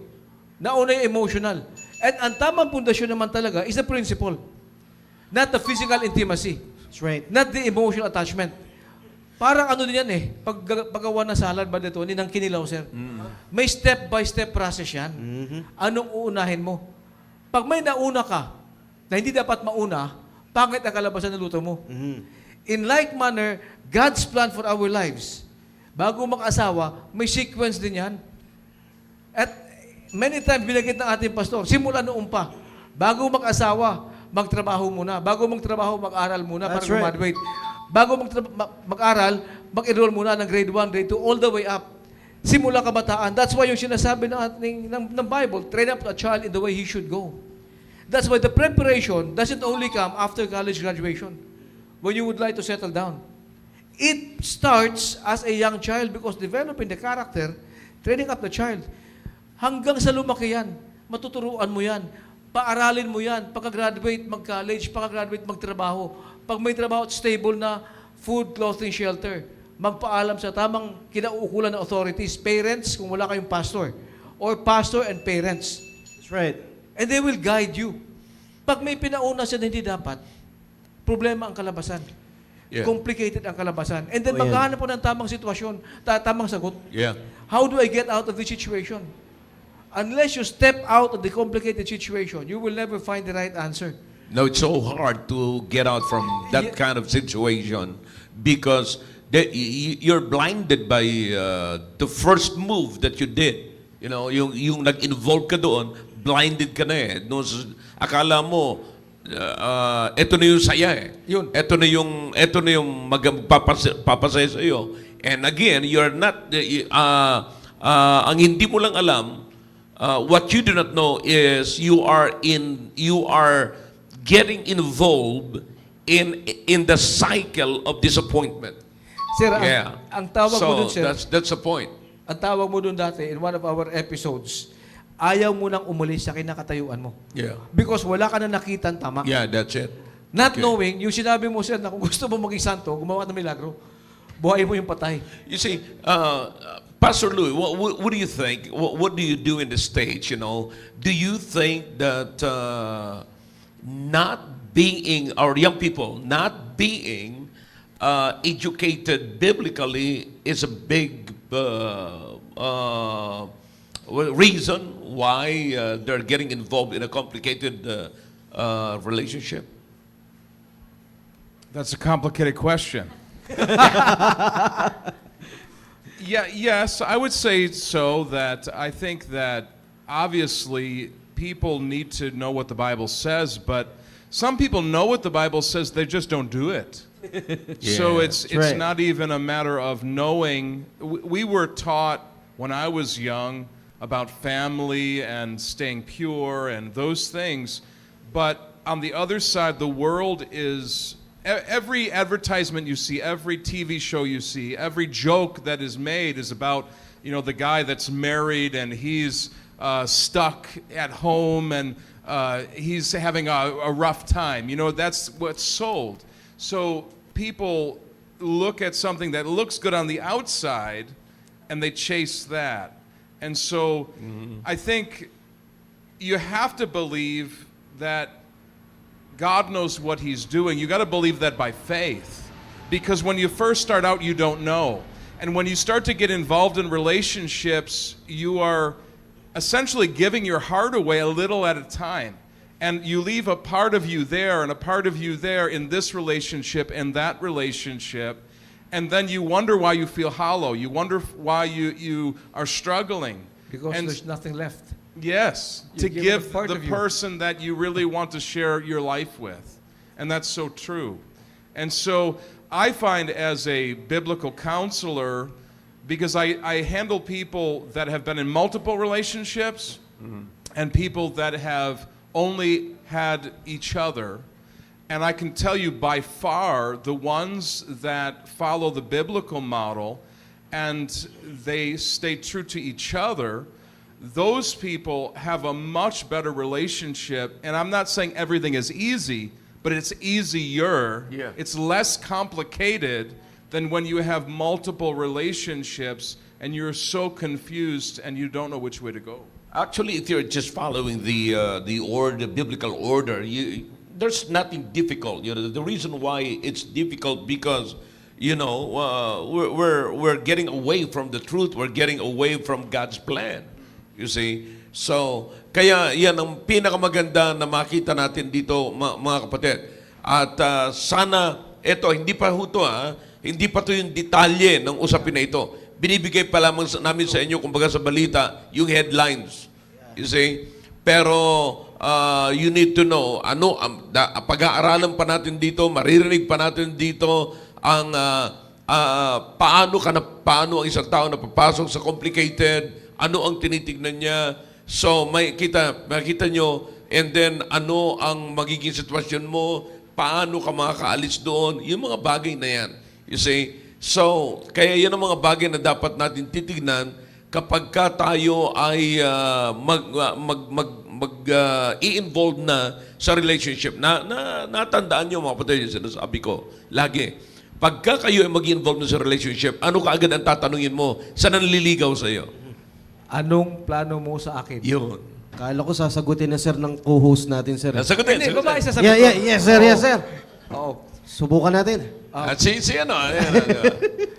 Nauna yung emotional. And ang tamang pundasyon naman talaga is the principle. Not the physical intimacy. That's right. Not the emotional attachment. Parang ano din yan eh. Paggawa ng salad ba dito, ninang kinilaw, sir. May step-by-step process yan. Anong uunahin mo? Pag may nauna ka, na hindi dapat mauna, pangit ang kalabasan ng luto mo. In like manner, God's plan for our lives, bago mag-asawa, may sequence din yan. At many times, binagit ng ating pastor, simula noon pa, bago mag-asawa, magtrabaho muna. Bago magtrabaho, mag-aral muna para That's right. graduate. Bago mag-aral, mag-enroll muna ng grade 1, grade 2, all the way up. Simula kabataan. That's why yung sinasabi ng Bible, train up a child in the way he should go. That's why the preparation doesn't only come after college graduation, when you would like to settle down. It starts as a young child because developing the character, training up the child. Hanggang sa lumaki yan, matuturuan mo yan, paaralin mo yan, pagka-graduate, mag-college, pagka-graduate, magtrabaho. Pag may trabaho at stable na food, clothing, shelter, magpaalam sa tamang kinauukulan ng authorities, parents, kung wala kayong pastor, or pastor and parents. That's right. And they will guide you. Pag may pinauna siya na hindi dapat, problema ang kalabasan. Yeah. Complicated ang kalabasan. And then Oh, yan. maghahanap po ng tamang sitwasyon, tamang sagot. Yeah. How do I get out of this situation? Unless you step out of the complicated situation, you will never find the right answer. No, it's so hard to get out from that kind of situation because you're blinded by the first move that you did. You know, yung nag-involve ka doon, blinded ka na eh. No, akala mo, ito na yung saya eh. Yun. Ito na yung magpapasaya sa iyo. And again, you're not, ang hindi mo lang alam, what you do not know is you are getting involved in the cycle of disappointment. Sir, Yeah. ang tawag mo dun, sir, That's the point. ang tawag mo dun dati in one of our episodes, ayaw mo nang umalis sa kinakatayuan mo. Yeah. Because wala ka na nakitang tama. Yeah, that's it. Not Okay. knowing, yung sinabi mo, sir, na kung gusto mo maging santo, gumawa ka ng milagro, buhay mo yung patay. You see, Pastor Louis, what do you think? What do you do in the States, you know? Do you think that not being, our young people, not being educated biblically is a big reason why they're getting involved in a complicated relationship? That's a complicated question. Yes, I would say so. That I think that obviously people need to know what the Bible says, but some people know what the Bible says, they just don't do it. So it's right. not even a matter of knowing. We were taught when I was young about family and staying pure and those things, but on the other side, the world is. Every advertisement you see, every TV show you see, every joke that is made is about, you know, the guy that's married and he's stuck at home and he's having a rough time. You know, that's what's sold. So people look at something that looks good on the outside and they chase that. And so I think you have to believe that God knows what He's doing. You got to believe that by faith. Because when you first start out, you don't know. And when you start to get involved in relationships, you are essentially giving your heart away a little at a time. And you leave a part of you there and a part of you there in this relationship and that relationship. And then you wonder why you feel hollow. You wonder why you are struggling. Because And- there's nothing left. Yes, You to give give it a part the of you. person that you really want to share your life with. And that's so true. And so I find as a biblical counselor, because I handle people that have been in multiple relationships and people that have only had each other. And I can tell you by far the ones that follow the biblical model and they stay true to each other, those people have a much better relationship. And I'm not saying everything is easy, but it's easier. Yeah. It's less complicated than when you have multiple relationships and you're so confused and you don't know which way to go. Actually, if you're just following the order, the biblical order, there's nothing difficult. You know, the reason why it's difficult because we're getting away from the truth. We're getting away from God's plan. You see, so kaya yan ang pinakamaganda na makita natin dito, mga kapatid. At sana ito hindi pa hindi pa to yung detalye ng usapin na ito. Binibigay pa lamang namin sa inyo kumbaga sa balita yung headlines. You see? Pero you need to know pag-aaralan pa natin dito, maririnig pa natin dito ang paano ang isang tao na papasok sa complicated, ano ang tinitignan niya. So makita nyo, and then ano ang magiging sitwasyon mo, paano ka makakaalis doon, yung mga bagay na yan. You see? So, kaya yan ang mga bagay na dapat natin titignan kapag ka tayo ay i-involve na sa relationship. Natandaan nyo mga kapatid, yung sinasabi ko lagi. Pagka kayo ay mag-involve na sa relationship, ano kaagad ang tatanungin mo sa nanliligaw sa iyo? Anong plano mo sa akin? Yun. Kala ko sasagutin na sir ng co-host natin sir. Sagutin. Hindi, babae sasagot. Yes sir, yes sir. Oo. Subukan natin. At si ano.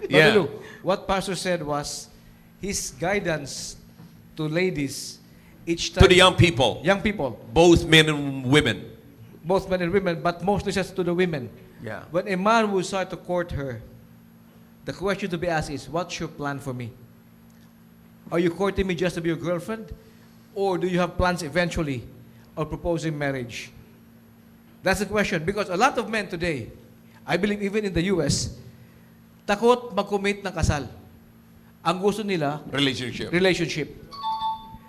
Brother Lou, what Pastor said was his guidance to ladies each time. To the young people, Young people. both men and women. Both men and women, but mostly just to the women. Yeah. When a man will start to court her, the question to be asked is, what's your plan for me? Are you courting me just to be your girlfriend? Or do you have plans eventually of proposing marriage? That's the question. Because a lot of men today, I believe even in the US, takot mag-commit ng kasal. Ang gusto nila, Relationship. relationship.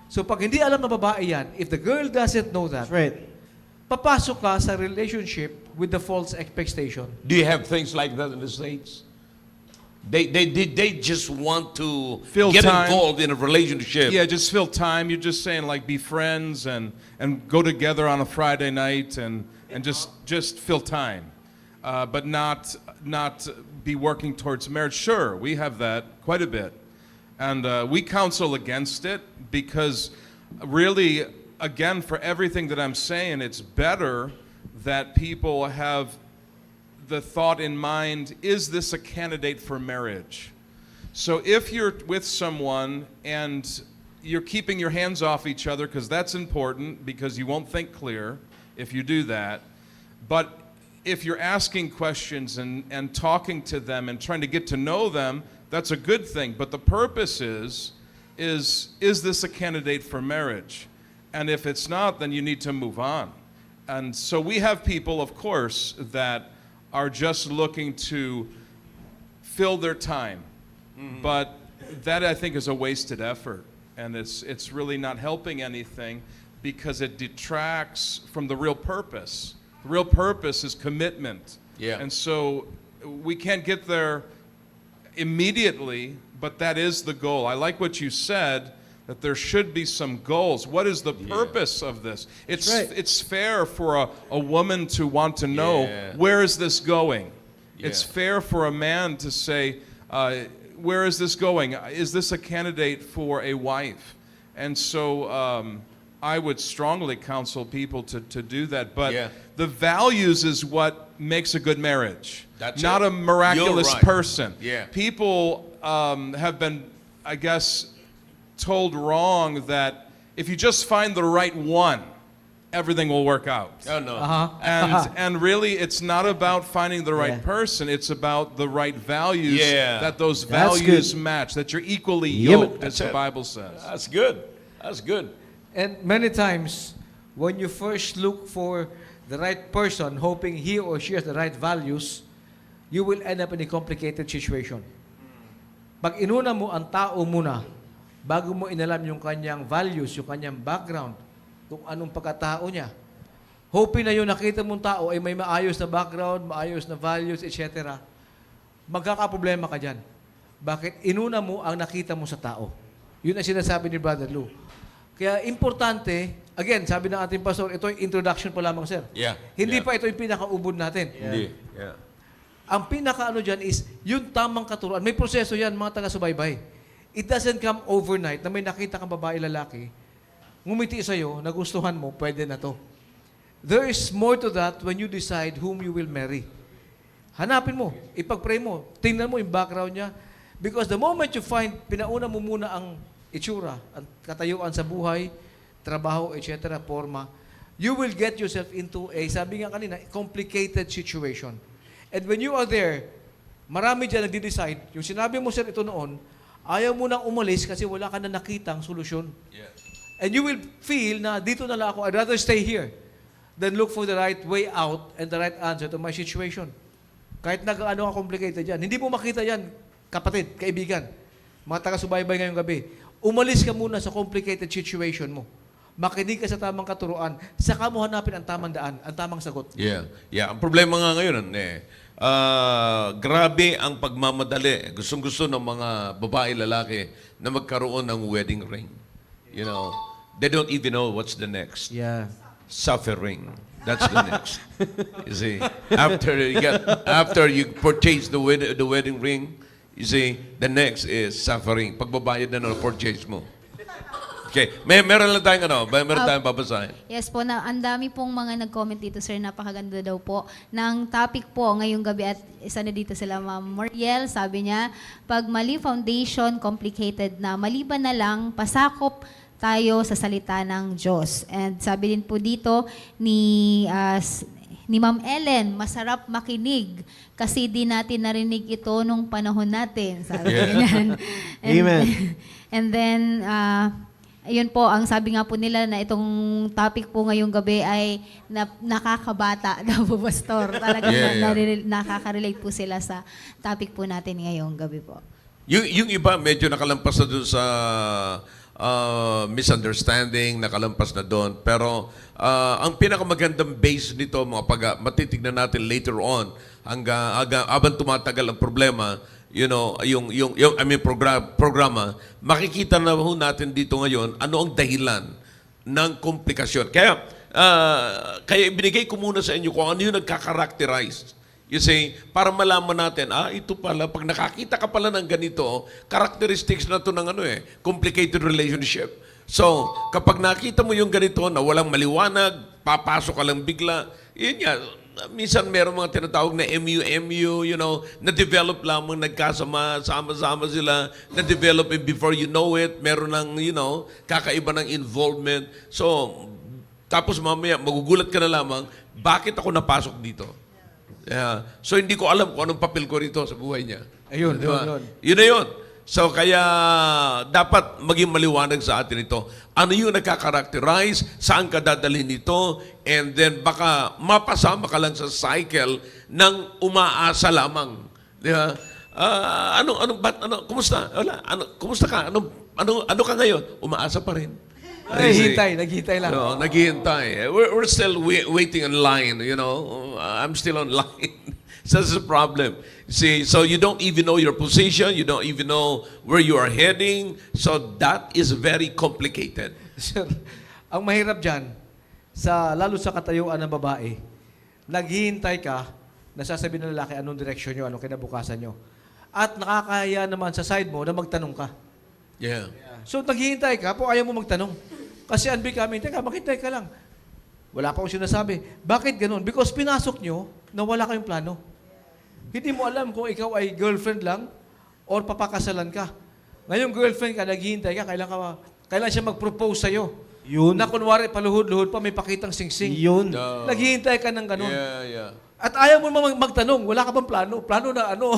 So pag hindi alam ng babae yan, if the girl doesn't know that, That's right. papasok ka sa relationship with the false expectation. Do you have things like that in the States? They just want to Fill get time. involved in a relationship. Yeah, just fill time. You're just saying like be friends and go together on a Friday night and just fill time, but not be working towards marriage. Sure, we have that quite a bit, and we counsel against it because really, again, for everything that I'm saying, it's better that people have the thought in mind, is this a candidate for marriage? So if you're with someone and you're keeping your hands off each other, because that's important, because you won't think clear if you do that. But if you're asking questions and talking to them and trying to get to know them, that's a good thing. But the purpose is this a candidate for marriage? And if it's not, then you need to move on. And so we have people, of course, that are just looking to fill their time. But that, I think, is a wasted effort. And it's really not helping anything because it detracts from the real purpose. The real purpose is commitment. Yeah. And so we can't get there immediately, but that is the goal. I like what you said, that there should be some goals. What is the purpose of this? It's right. it's fair for a woman to want to know, Yeah. where is this going? It's Yeah. fair for a man to say, where is this going? Is this a candidate for a wife? And so I would strongly counsel people to do that. But Yeah. the values is what makes a good marriage. That's not it. a miraculous You're right. person. Yeah. People have been, I guess, told wrong that if you just find the right one, everything will work out. Oh, no. And really, it's not about finding the right Yeah. person. It's about the right values, Yeah. that those That's values good. match, that you're equally Yeah, yoked, that's as the it. Bible says. That's good. That's good. And many times, when you first look for the right person, hoping he or she has the right values, you will end up in a complicated situation. Pag inuna mo ang tao muna, bago mo inalam yung kanyang values, yung kanyang background, kung anong pagkatao niya, hoping na yung nakita mong tao ay may maayos na background, maayos na values, etc., magkakaproblema ka dyan. Bakit? Inuna mo ang nakita mo sa tao. Yun ang sinasabi ni Brother Lou. Kaya importante, again, sabi ng ating pastor, ito yung introduction pa lamang, sir. Yeah. Hindi Yeah. pa ito yung pinakaubod natin. Hindi. Yeah. Ang pinakaano dyan is, yung tamang katuruan. May proseso yan, mga taga-subaybay. It doesn't come overnight na may nakita kang babae, lalaki, ngumiti sa'yo, nagustuhan mo, pwede na to. There is more to that when you decide whom you will marry. Hanapin mo, ipag-pray mo, tingnan mo yung background niya. Because the moment you find, pinauna mo muna ang itsura, ang katayuan sa buhay, trabaho, etc., forma, you will get yourself into a, sabi nga kanina, complicated situation. And when you are there, marami dyan nagde-decide, yung sinabi mo, sir, ito noon, ayaw mo nang umalis kasi wala ka na nakitang solusyon. Yeah. And you will feel na dito na lang ako, I'd rather stay here than look for the right way out and the right answer to my situation. Kahit nag-ano ka complicated yan. Hindi mo makita yan, kapatid, kaibigan, mga taga-subaybay ngayong gabi. Umalis ka muna sa complicated situation mo. Makinig ka sa tamang katuruan. Saka mo hanapin ang tamang daan, ang tamang sagot. Yeah. Yeah. Ang problema nga ngayon, grabe ang pagmamadali. Gustong-gusto ng mga babae, lalaki na magkaroon ng wedding ring. You know, they don't even know what's the next. Yeah. Suffering. That's the next. You see, after you purchase the wedding ring, you see, the next is suffering. Pagbabayad na ng purchase mo. Okay, meron lang tayong meron tayong babasahin. Yes po, na ang dami pong mga nag-comment dito, sir. Napakaganda daw po ng topic po ngayong gabi. At isa na dito sila, Ma'am Muriel. Sabi niya, pag mali foundation, complicated na. Maliban na lang, pasakop tayo sa salita ng Diyos. And sabi din po dito ni Ma'am Ellen, masarap makinig kasi di natin narinig ito nung panahon natin. Sabi niyan. Amen. And then, ayun po, ang sabi nga po nila na itong topic po ngayong gabi ay nakakabata daw po, Pastor. Talagang nakaka-relate po sila sa topic po natin ngayong gabi po. Yung iba medyo nakalampas na dun sa misunderstanding, nakalampas na doon. Pero ang pinakamagandang base nito, matitignan natin later on, habang tumatagal ang problema, programa, makikita na ho natin dito ngayon ano ang dahilan ng komplikasyon. Kaya ibinigay ko muna sa inyo kung ano yung nagkakarakterize. You see, para malaman natin, ito pala, pag nakakita ka pala ng ganito, characteristics na to ng complicated relationship. So, kapag nakita mo yung ganito na walang maliwanag, papasok ka lang bigla, yun nga, minsan meron mga tinatawag na MU, na-develop lamang, nagkasama, sama-sama sila, na-develop before you know it, meron ng, kakaiba ng involvement. So, tapos mamaya, magugulat ka na lamang, bakit ako napasok dito? Yeah. So, hindi ko alam kung anong papel ko rito sa buhay niya. Ayun, Diba? yun. Yun na yun. So, kaya dapat maging maliwanag sa atin ito. Ano yung nagkakarakterize? Saan ka dadalhin nito? And then, baka mapasama ka lang sa cycle ng umaasa lamang. Di ba? Kumusta? Wala. Kumusta ka? Ano ka ngayon? Umaasa pa rin. Naghihintay lang. No, naghihintay. We're still waiting in line, I'm still on line. So that's the problem. See, so you don't even know your position, you don't even know where you are heading. So that is very complicated. Sir, ang mahirap dyan, lalo sa katayuan ng babae, naghihintay ka, nasasabi ng lalaki anong direksyon nyo, anong kinabukasan nyo. At nakakaya naman sa side mo na magtanong ka. Yeah. So naghihintay ka, ayaw mo magtanong. Kasi unbecoming, maghintay ka lang. Wala pa akong sinasabi. Bakit ganun? Because pinasok nyo na wala kayong plano. Hindi mo alam kung ikaw ay girlfriend lang or papakasalan ka. Ngayong girlfriend ka, naghihintay ka, kailan siya mag-propose sa'yo. Yun. Na kunwari, paluhod-luhod pa, may pakitang singsing. Yun. Naghihintay ka ng ganun. Yeah. At ayaw mo magtanong, wala ka bang plano? Plano na ano?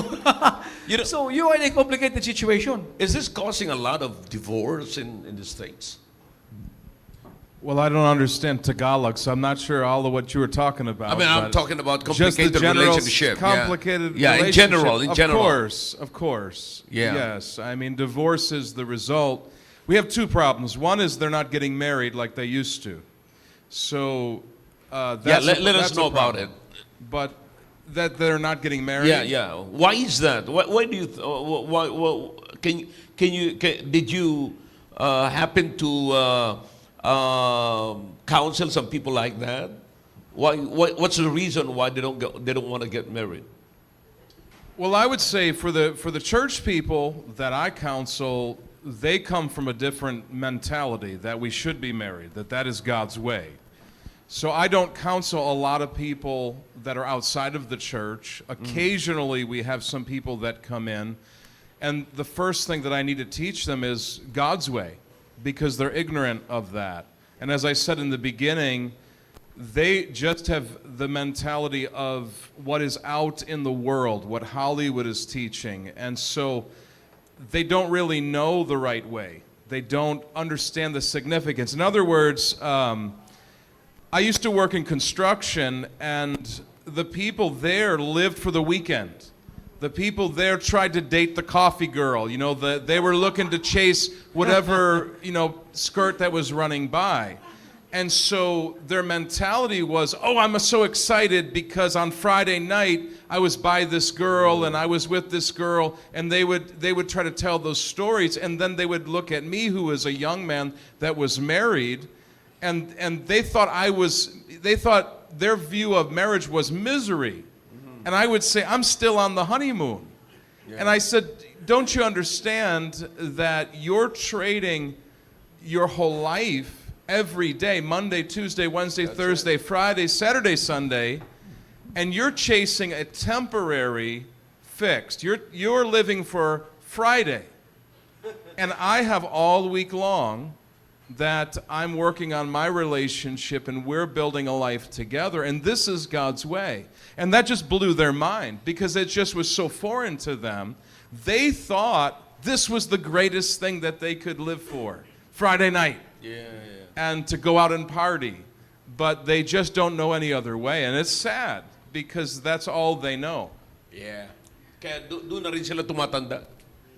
So, you are in a complicated situation. Is this causing a lot of divorce in the States? Well, I don't understand Tagalog, so I'm not sure all of what you were talking about. I mean, I'm but talking about just the complicated general relationship. Complicated Yeah, in relationship. general. Of course. Yeah. Yes. I mean, divorce is the result. We have two problems. One is they're not getting married like they used to. So, that's let us that's know a about problem. it. But that they're not getting married. Yeah. Why is that? Why do you? Did you happen to counsel some people like that? What's the reason why they don't want to get married? Well, I would say for the church people that I counsel, they come from a different mentality that we should be married, that is God's way. So I don't counsel a lot of people that are outside of the church. Occasionally we have some people that come in, and the first thing that I need to teach them is God's way, because they're ignorant of that. And as I said in the beginning, they just have the mentality of what is out in the world, what Hollywood is teaching. And so they don't really know the right way. They don't understand the significance. In other words, I used to work in construction, and the people there lived for the weekend. The people there tried to date the coffee girl. They were looking to chase whatever, skirt that was running by. And so their mentality was, I'm so excited because on Friday night I was by this girl and I was with this girl, and they would try to tell those stories, and then they would look at me, who was a young man that was married, and they thought their view of marriage was misery. And I would say, I'm still on the honeymoon. Yeah. And I said, don't you understand that you're trading your whole life every day, Monday, Tuesday, Wednesday, Thursday, Friday, Saturday, Sunday, and you're chasing a temporary fixed. You're living for Friday. And I have all week long that I'm working on my relationship, and we're building a life together, and this is God's way. And that just blew their mind, because it just was so foreign to them. They thought this was the greatest thing that they could live for. Friday night Yeah. and to go out and party. But they just don't know any other way. And it's sad because that's all they know. Yeah. Kaya doon na rin sila tumatanda.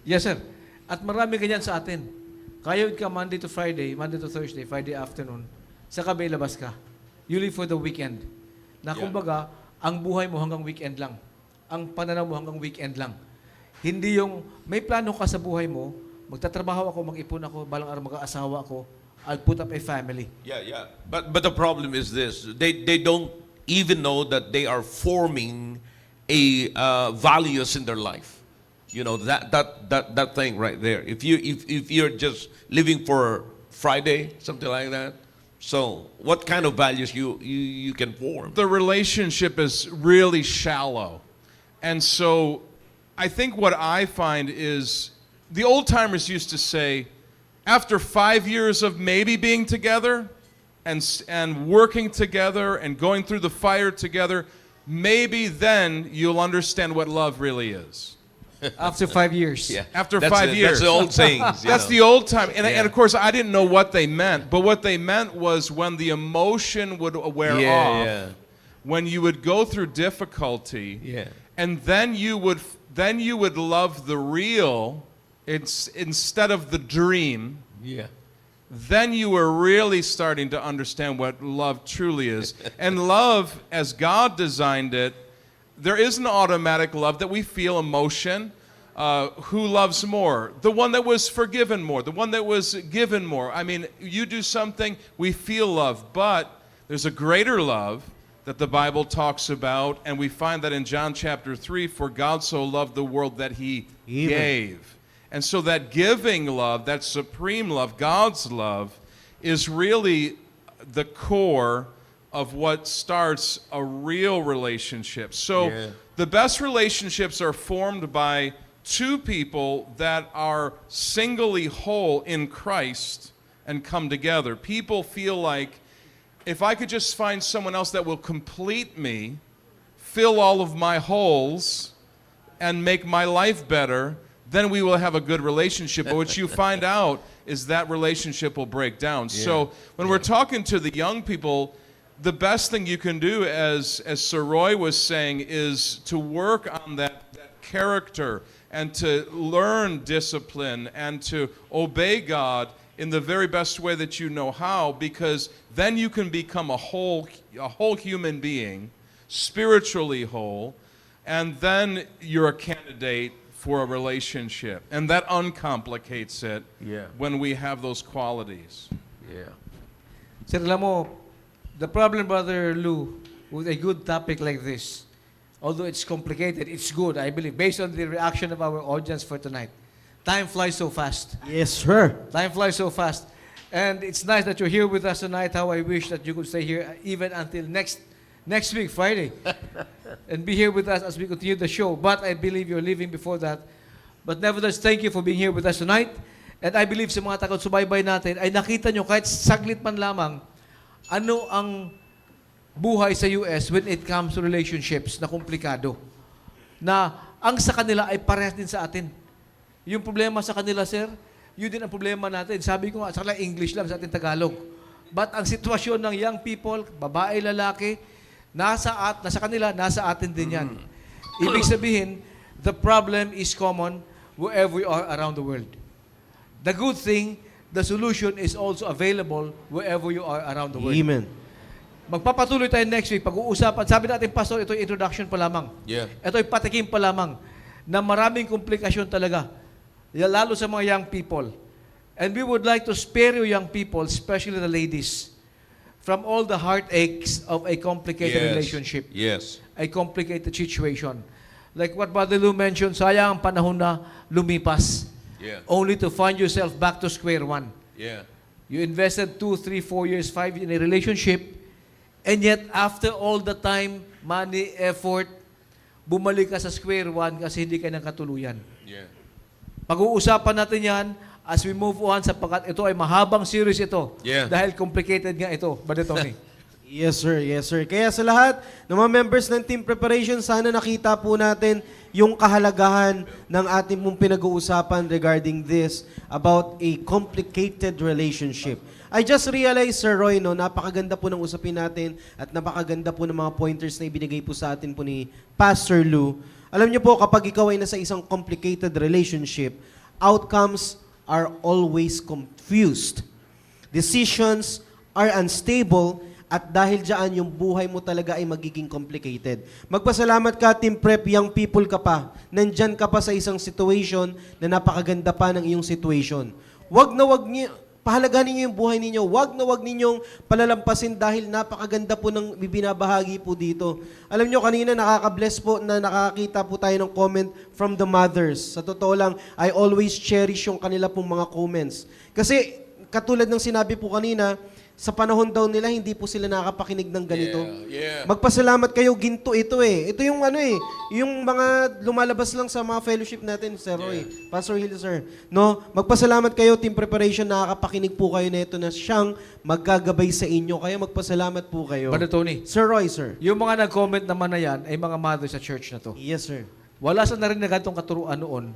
Yes, sir. At marami ganyan sa atin. Kayod ka Monday to Friday, Monday to Thursday, Friday afternoon, saka may labas ka. You live for the weekend. Na Yeah. kumbaga, ang buhay mo hanggang weekend lang. Ang pananaw mo hanggang weekend lang. Hindi yung may plano ka sa buhay mo, magtatrabaho ako, mag-ipon ako, balang araw mag-aasawa ako, I'll put up a family. Yeah. But the problem is this: they don't even know that they are forming a values in their life. You know that thing right there. If you're just living for Friday, something like that. So what kind of values you can form? The relationship is really shallow. And so I think what I find is the old timers used to say, after 5 years of maybe being together and working together and going through the fire together, maybe then you'll understand what love really is. After 5 years. Yeah. After That's 5 it. years. That's the old sayings. That's the old time. And Yeah. of course, I didn't know what they meant. But what they meant was when the emotion would wear off, when you would go through difficulty, Yeah. and then you would love the real instead of the dream. Yeah. Then you were really starting to understand what love truly is. And love, as God designed it, there is an automatic love that we feel emotion. Who loves more? The one that was forgiven more, the one that was given more. I mean, you do something, we feel love, but there's a greater love that the Bible talks about, and we find that in John chapter 3, for God so loved the world that he gave. And so that giving love, that supreme love, God's love, is really the core of what starts a real relationship. So Yeah. the best relationships are formed by two people that are singly whole in Christ and come together. People feel like, if I could just find someone else that will complete me, fill all of my holes, and make my life better, then we will have a good relationship. But what you find out is that relationship will break down. So when we're talking to the young people, the best thing you can do, as Sir Roy was saying, is to work on that character and to learn discipline and to obey God in the very best way that you know how, because then you can become a whole human being, spiritually whole, and then you're a candidate for a relationship. And that uncomplicates it when we have those qualities. Yeah. Sir, alam mo, the problem, Brother Lou, with a good topic like this, although it's complicated, it's good, I believe, based on the reaction of our audience for tonight. Time flies so fast. Yes, sir. Time flies so fast. And it's nice that you're here with us tonight. How I wish that you could stay here even until next week, Friday, and be here with us as we continue the show. But I believe you're leaving before that. But nevertheless, thank you for being here with us tonight. And I believe sa mga taga-subaybay natin ay nakita nyo kahit saglit man lamang ano ang buhay sa US when it comes to relationships na komplikado. Na ang sa kanila ay parehas din sa atin. Yung problema sa kanila, sir, yun din ang problema natin. Sabi ko nga, sa kanila English lang, sa atin Tagalog. But ang sitwasyon ng young people, babae, lalaki, nasa kanila, nasa atin din yan. Ibig sabihin, the problem is common wherever we are around the world. The good thing, the solution is also available wherever you are around the world. Amen. Magpapatuloy tayo next week. Pag-uusapan, sabi natin, Pastor, ito ay introduction pa lamang. Yeah. Ito ay patikim pa lamang na maraming komplikasyon talaga, lalo sa mga young people. And we would like to spare you young people, especially the ladies, from all the heartaches of a complicated relationship, Yes. a complicated situation. Like what Brother Lou mentioned, sayang ang panahon na lumipas, Yeah. only to find yourself back to square one. Yeah. You invested 2, 3, 4 years, 5 in a relationship, and yet after all the time, money, effort, bumalik ka sa square one kasi hindi ka nang katuluyan. Yeah. Pag-uusapan natin yan as we move on sapagkat ito ay mahabang series ito. Yeah. Dahil complicated nga ito, Brother Tony. Yes, sir. Yes, sir. Kaya sa lahat ng mga members ng team preparation, sana nakita po natin yung kahalagahan ng ating mong pinag-uusapan regarding this about a complicated relationship. I just realized, Sir Roy, no, napakaganda po ng usapin natin at napakaganda po ng mga pointers na ibinigay po sa atin po ni Pastor Lou. Alam niyo po, kapag ikaw ay nasa isang complicated relationship, outcomes are always confused. Decisions are unstable, at dahil dyan, yung buhay mo talaga ay magiging complicated. Magpasalamat ka, Team Prep, young people ka pa. Nandyan ka pa sa isang situation na napakaganda pa ng iyong situation. Pahalagahan ninyo yung buhay ninyo. Wag na wag ninyong palalampasin dahil napakaganda po ng binabahagi po dito. Alam nyo, kanina nakaka-bless po na nakakita po tayo ng comment from the mothers. Sa totoo lang, I always cherish yung kanila pong mga comments. Kasi, katulad ng sinabi po kanina, sa panahon daw nila, hindi po sila nakakapakinig ng ganito. Yeah. Magpasalamat kayo, ginto ito eh. Ito yung yung mga lumalabas lang sa mga fellowship natin, Sir Roy, Pastor Hill, sir. No, magpasalamat kayo, Team Preparation, nakakapakinig po kayo na ito na siyang maggagabay sa inyo. Kaya magpasalamat po kayo. Brother Tony, Sir Roy, sir. yung mga nag-comment naman na yan ay mga mothers sa church na to. Yes, sir. Wala sa narinig na ganitong katuruan noon,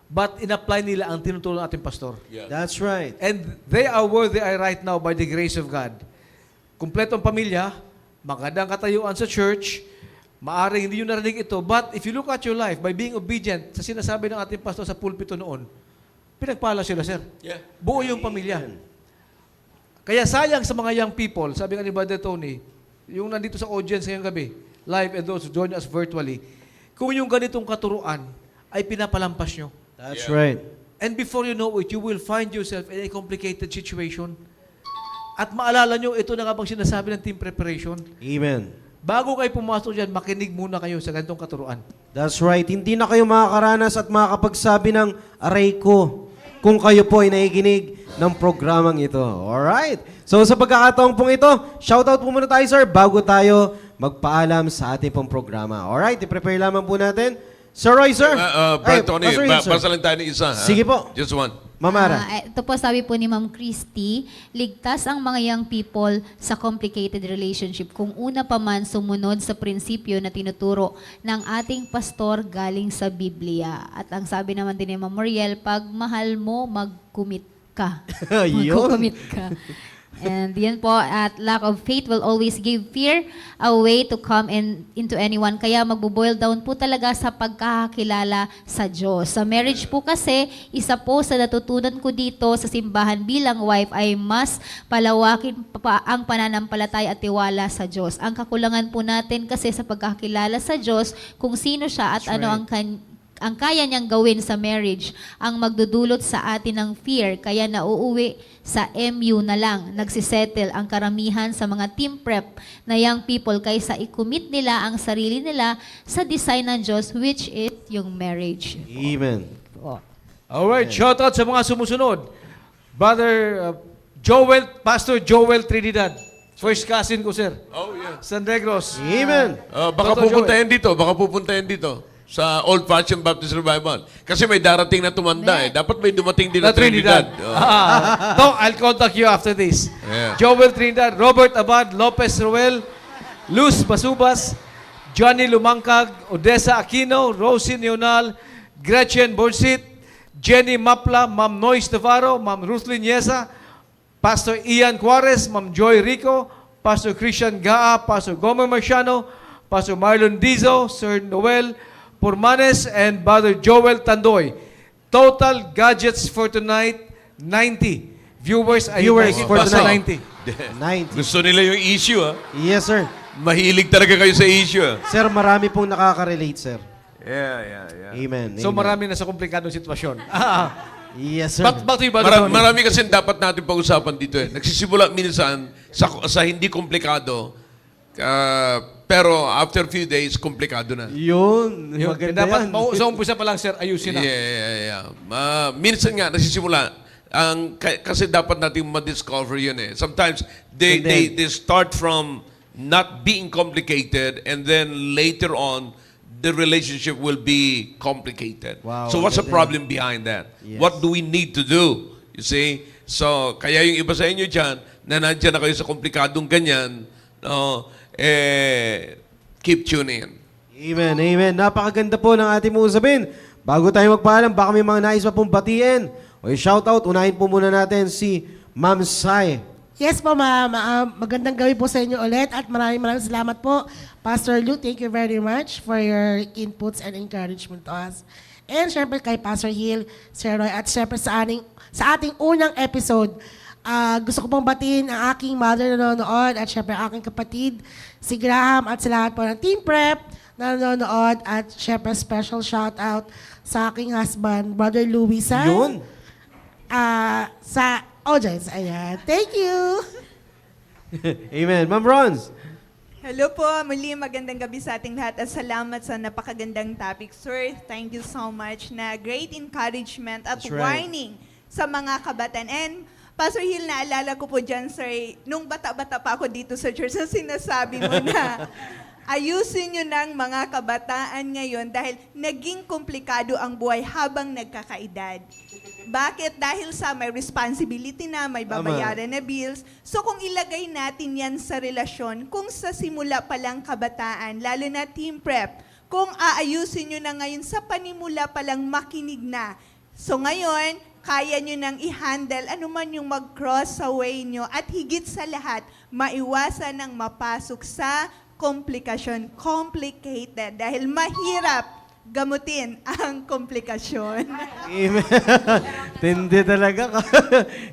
but in-apply nila ang tinutulong ng ating pastor. That's right. And they are where they are right now by the grace of God. Kumpletong pamilya, magandang katayuan sa church, maaring hindi nyo narinig ito, but if you look at your life, by being obedient sa sinasabi ng ating pastor sa pulpito noon, pinagpala sila, sir. Yeah. Buo yung pamilya. Kaya sayang sa mga young people, sabi nga ni Brother Tony, yung nandito sa audience ngayong gabi, live and those who join us virtually, kung yung ganitong katuruan ay pinapalampas nyo. That's right. And before you know it, you will find yourself in a complicated situation. At maalala nyo, ito na nga bang sinasabi ng Team Preparation? Amen. Bago kayo pumasok dyan, makinig muna kayo sa ganitong katuruan. That's right. Hindi na kayo makakaranas at makakapagsabi ng aray ko kung kayo po ay nakikinig ng programang ito. Alright? So sa pagkakataong pong ito, shoutout po muna tayo, sir, bago tayo magpaalam sa ating pong programa. Alright? I-prepare lamang po natin. Sir Roy, sir. Brad Tony, Pastor Hill, sir. basa lang tayo ng isa. ha? Sige po. Just one. Mamara. Ito po sabi po ni Ma'am Christy, ligtas ang mga young people sa complicated relationship kung una pa man sumunod sa prinsipyo na tinuturo ng ating pastor galing sa Biblia. At ang sabi naman din ni Ma'am Muriel, pag mahal mo, mag-commit ka. Yun. Mag-commit ka. And yan po, at lack of faith will always give fear a way to come into anyone. Kaya magbo-boil down po talaga sa pagkakakilala sa Diyos. Sa marriage po kasi, isa po sa natutunan ko dito sa simbahan bilang wife ay mas palawakin pa ang pananampalataya at tiwala sa Diyos. Ang kakulangan po natin kasi sa pagkakilala sa Diyos, kung sino siya at ano ang kaya niyang gawin sa marriage, ang magdudulot sa atin ng fear, kaya nauuwi sa MU na lang, nagsisettle ang karamihan sa mga team prep na young people kaysa i-commit nila ang sarili nila sa design ng Diyos, which is yung marriage. Amen. Alright, shoutout sa mga sumusunod. Brother Pastor Joel Trinidad. First cousin ko, sir. Oh, yeah. San Negros. Amen. Baka Dr. pupuntahin dito. Baka pupuntahin dito. Sa Old Fashioned Baptist Revival. Kasi may darating na tumanda eh. Dapat may dumating din na Trinidad. Oh. Tom, I'll contact you after this. Yeah. Joel Trinidad, Robert Abad, Lopez Ruel, Luz Basubas, Johnny Lumangkag, Odessa Aquino, Rosie Neonal, Gretchen Borsit, Jenny Mapla, Ma'am Noyce Navarro, Ma'am Ruthlyn Yesa, Pastor Ian Juarez, Ma'am Joy Rico, Pastor Christian Gaa, Pastor Gomer Marciano, Pastor Marlon Dizo, Sir Noel Pormanes, and Brother Joel Tandoy. Total gadgets for tonight, 90. Viewers For tonight. 90. 90. Gusto nila yung issue, ha? Yes, sir. Mahilig talaga kayo sa issue, ha? Sir, marami pong nakaka-relate, sir. Yeah. Amen. So Amen. marami na sa komplikadong sitwasyon. Yes, sir. Back to you, Brother Tony. Marami kasi dapat natin pag-usapan dito, eh. Nagsisimula minsan sa hindi komplikado, pero after few days, komplikado na. Yun. Yun, Maganda dapat, yan. sa umpisa pa lang, sir, ayusin na. Yeah. Minsan nga, nagsisimula, kasi dapat natin ma-discover yun eh. Sometimes, they start from not being complicated, and then later on, the relationship will be complicated. Wow, So what's the maganda problem behind that? Yes. What do we need to do? You see? So, kaya yung iba sa inyo dyan, na nandiyan na kayo sa komplikadong ganyan, keep tuning in. Amen, amen. Napakaganda po ng ating mga usapin. Bago tayo magpaalam, baka may mga nais pa pong batiin. O shoutout, unahin po muna natin si Ma'am Sai. Yes po, ma'am. Magandang gabi po sa inyo ulit at maraming salamat po. Pastor Lou, thank you very much for your inputs and encouragement to us. And syempre kay Pastor Hill, Sir Roy, at syempre sa ating unang episode, gusto ko pong batiin ang aking mother na nanonood at syempre ang aking kapatid, si Graham, at sa lahat po ng Team Prep na nanonood, at syempre special shout out sa aking husband, Brother Louis, Yun. sa audience. Ayan. Thank you. Amen. Ma'am Rons. Hello po, muli magandang gabi sa ating lahat at salamat sa napakagandang topic. Sir, thank you so much na great encouragement at That's right. warning sa mga kabataan. And Pastor Hill, naalala ko po dyan, sir, nung bata-bata pa ako dito sa church, na sinasabi mo na ayusin nyo ng mga kabataan ngayon dahil naging komplikado ang buhay habang nagkakaedad. Bakit? Dahil sa may responsibility na, may babayaran na bills. So kung ilagay natin yan sa relasyon, kung sa simula pa lang kabataan, lalo na team prep, kung aayusin nyo na ngayon sa panimula pa lang makinig na. So ngayon, kaya nyo nang i-handle anuman yung mag-cross sa way nyo at higit sa lahat, maiwasan ng mapasok sa komplikasyon, complicated, dahil mahirap gamutin ang komplikasyon. Amen. Tindi talaga.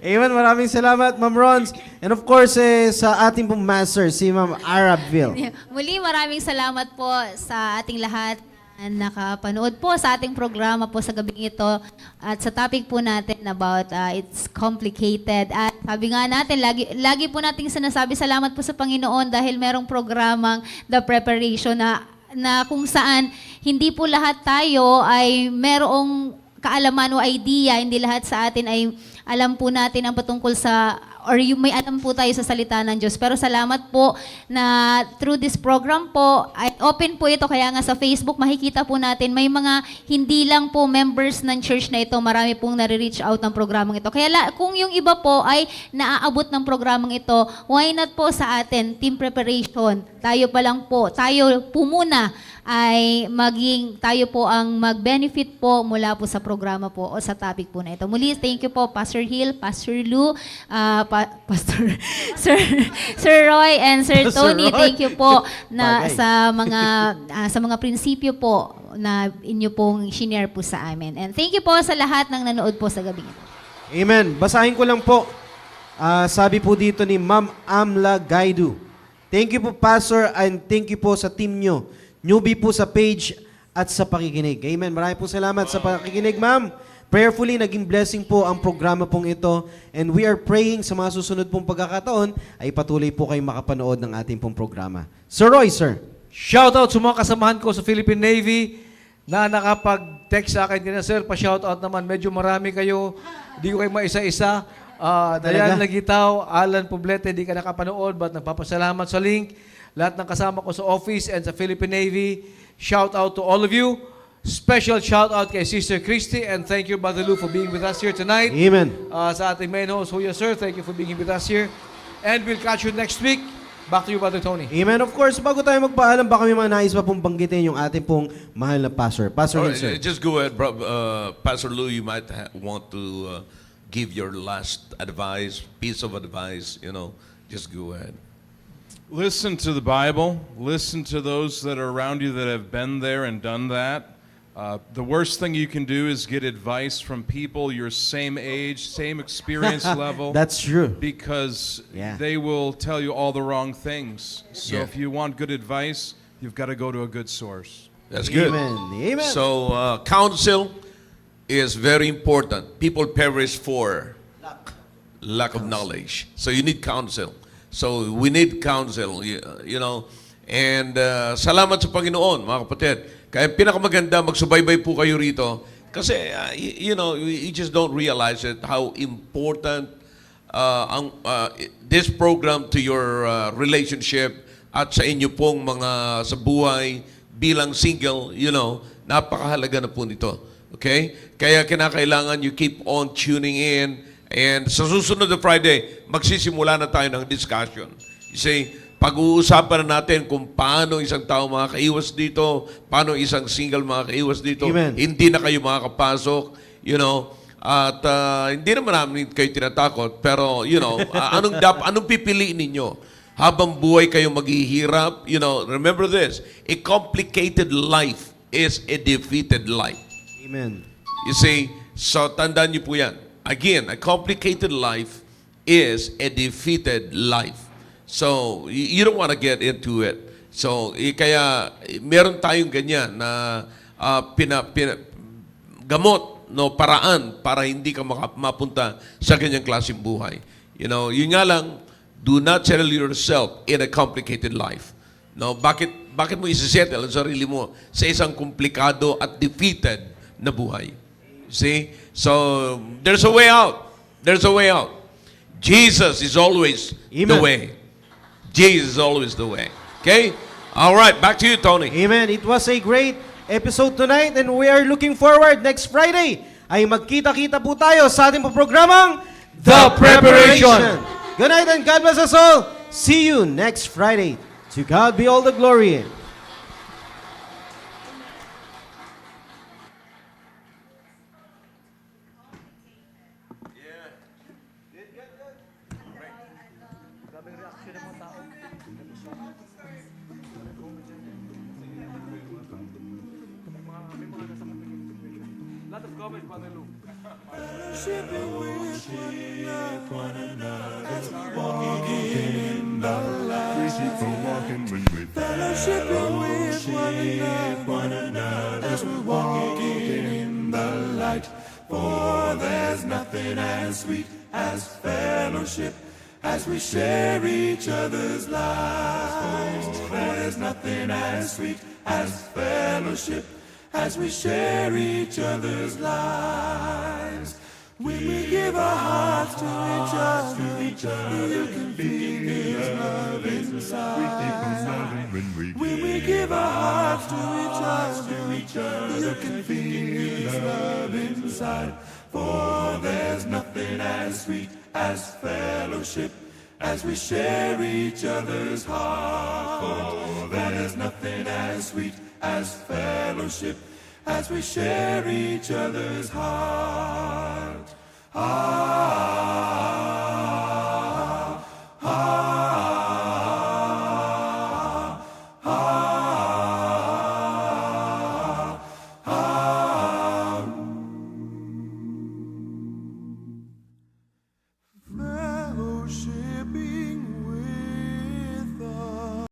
Amen. Maraming salamat, Ma'am Rons. And of course, sa ating pong master, si Ma'am Arabville. Muli, maraming salamat po sa ating lahat na nakapanood po sa ating programa po sa gabing ito at sa topic po natin about it's complicated. At sabi nga natin, lagi po nating sinasabi salamat po sa Panginoon dahil merong programang The Preparation na kung saan hindi po lahat tayo ay merong kaalaman o idea, hindi lahat sa atin ay alam po natin ang patungkol sa or yung may alam po tayo sa salita ng Diyos. Pero salamat po na through this program po, at open po ito, kaya nga sa Facebook, makikita po natin, may mga hindi lang po members ng church na ito, marami pong nare-reach out ng programang ito. Kaya kung yung iba po ay naaabot ng programang ito, why not po sa atin, team preparation, tayo pa lang po, tayo po muna ay tayo po ang mag-benefit po mula po sa programa po o sa topic po na ito. Muli, thank you po, Pastor Hill, Pastor Lou, Pastor Sir Roy, and Sir Pastor Tony. Roy. Thank you po na Bagay. sa mga prinsipyo po na inyo pong shinare po sa amin. And thank you po sa lahat ng nanood po sa gabi ito. Amen. Basahin ko lang po. Sabi po dito ni Ma'am Amla Gaidu. Thank you po, Pastor, and thank you po sa team nyo. Newbie po sa page at sa pakikinig. Amen. Maraming po salamat sa pakikinig, ma'am. Prayerfully, naging blessing po ang programa pong ito. And we are praying sa mga susunod pong pagkakataon ay patuloy po kayong makapanood ng ating pong programa. Sir Roy, sir. Shoutout sa mga kasamahan ko sa Philippine Navy na nakapag-text sa akin din, sir, pa-shoutout naman. Medyo marami kayo. Hindi ko kayo maisa-isa. Dayan Lagitaw, Alan Poblete, hindi ka nakapanood, but nagpapasalamat sa link. Lahat ng kasama ko sa office and sa Philippine Navy, shout out to all of you. Special shout out kay Sister Christy, and thank you, Brother Lou, for being with us here tonight. Amen. Sa ating main host, Huya Sir, thank you for being with us here. And we'll catch you next week. Back to you, Brother Tony. Amen. Of course, bago tayo magpaalam, baka may mga nais pa pong banggitin yung ating pong mahal na pastor. Pastor Hill, sir. Just go ahead, Pastor Lou. You might want to give your last advice, piece of advice. Just go ahead. Listen to the Bible. Listen to those that are around you that have been there and done that. The worst thing you can do is get advice from people your same age, same experience level. That's true. Because Yeah. they will tell you all the wrong things. So Yeah. if you want good advice, you've got to go to a good source. That's good. Amen. Amen. So counsel is very important. People perish for lack of knowledge. So you need counsel. So we need counsel, And salamat sa Panginoon, mga kapatid. Kaya pinakamaganda, magsubaybay po kayo rito. Kasi, you just don't realize it, how important this program to your relationship at sa inyo pong mga sa buhay bilang single, napakahalaga na po nito. Okay? Kaya kinakailangan you keep on tuning in. And sa susunod na Friday, magsisimula na tayo ng discussion. You see, pag-uusapan na natin kung paano isang tao makakaiwas dito, paano isang single makakaiwas dito. Amen. Hindi na kayo makakapasok, at hindi naman namin kayo tinatakot, pero, anong pipiliin ninyo? Habang buhay kayo maghihirap, remember this, a complicated life is a defeated life. Amen. You see, so tandaan niyo po yan. Again, a complicated life is a defeated life. So, you don't want to get into it. So, kaya meron tayong ganyan na gamot, paraan para hindi ka mapunta sa ganyang klaseng buhay. Yun nga lang, do not settle yourself in a complicated life. Bakit mo isisettle ang sarili mo sa isang komplikado at defeated na buhay? See? So, there's a way out. There's a way out. Jesus is always the Amen. way. Jesus is always the way. Okay? All right, back to you, Tony. Amen. It was a great episode tonight and we are looking forward next Friday ay magkita-kita po tayo sa ating programang The Preparation. Good night and God bless us all. See you next Friday. To God be all the glory. For there's nothing as sweet as fellowship as we share each other's lives. For there's nothing as sweet as fellowship as we share each other's lives. When we give our hearts to each other, you can feel His love inside. When we give our hearts to each other, you can feel His love inside. For there's nothing as sweet as fellowship as we share each other's heart. For there's nothing as sweet as fellowship as we share each other's heart.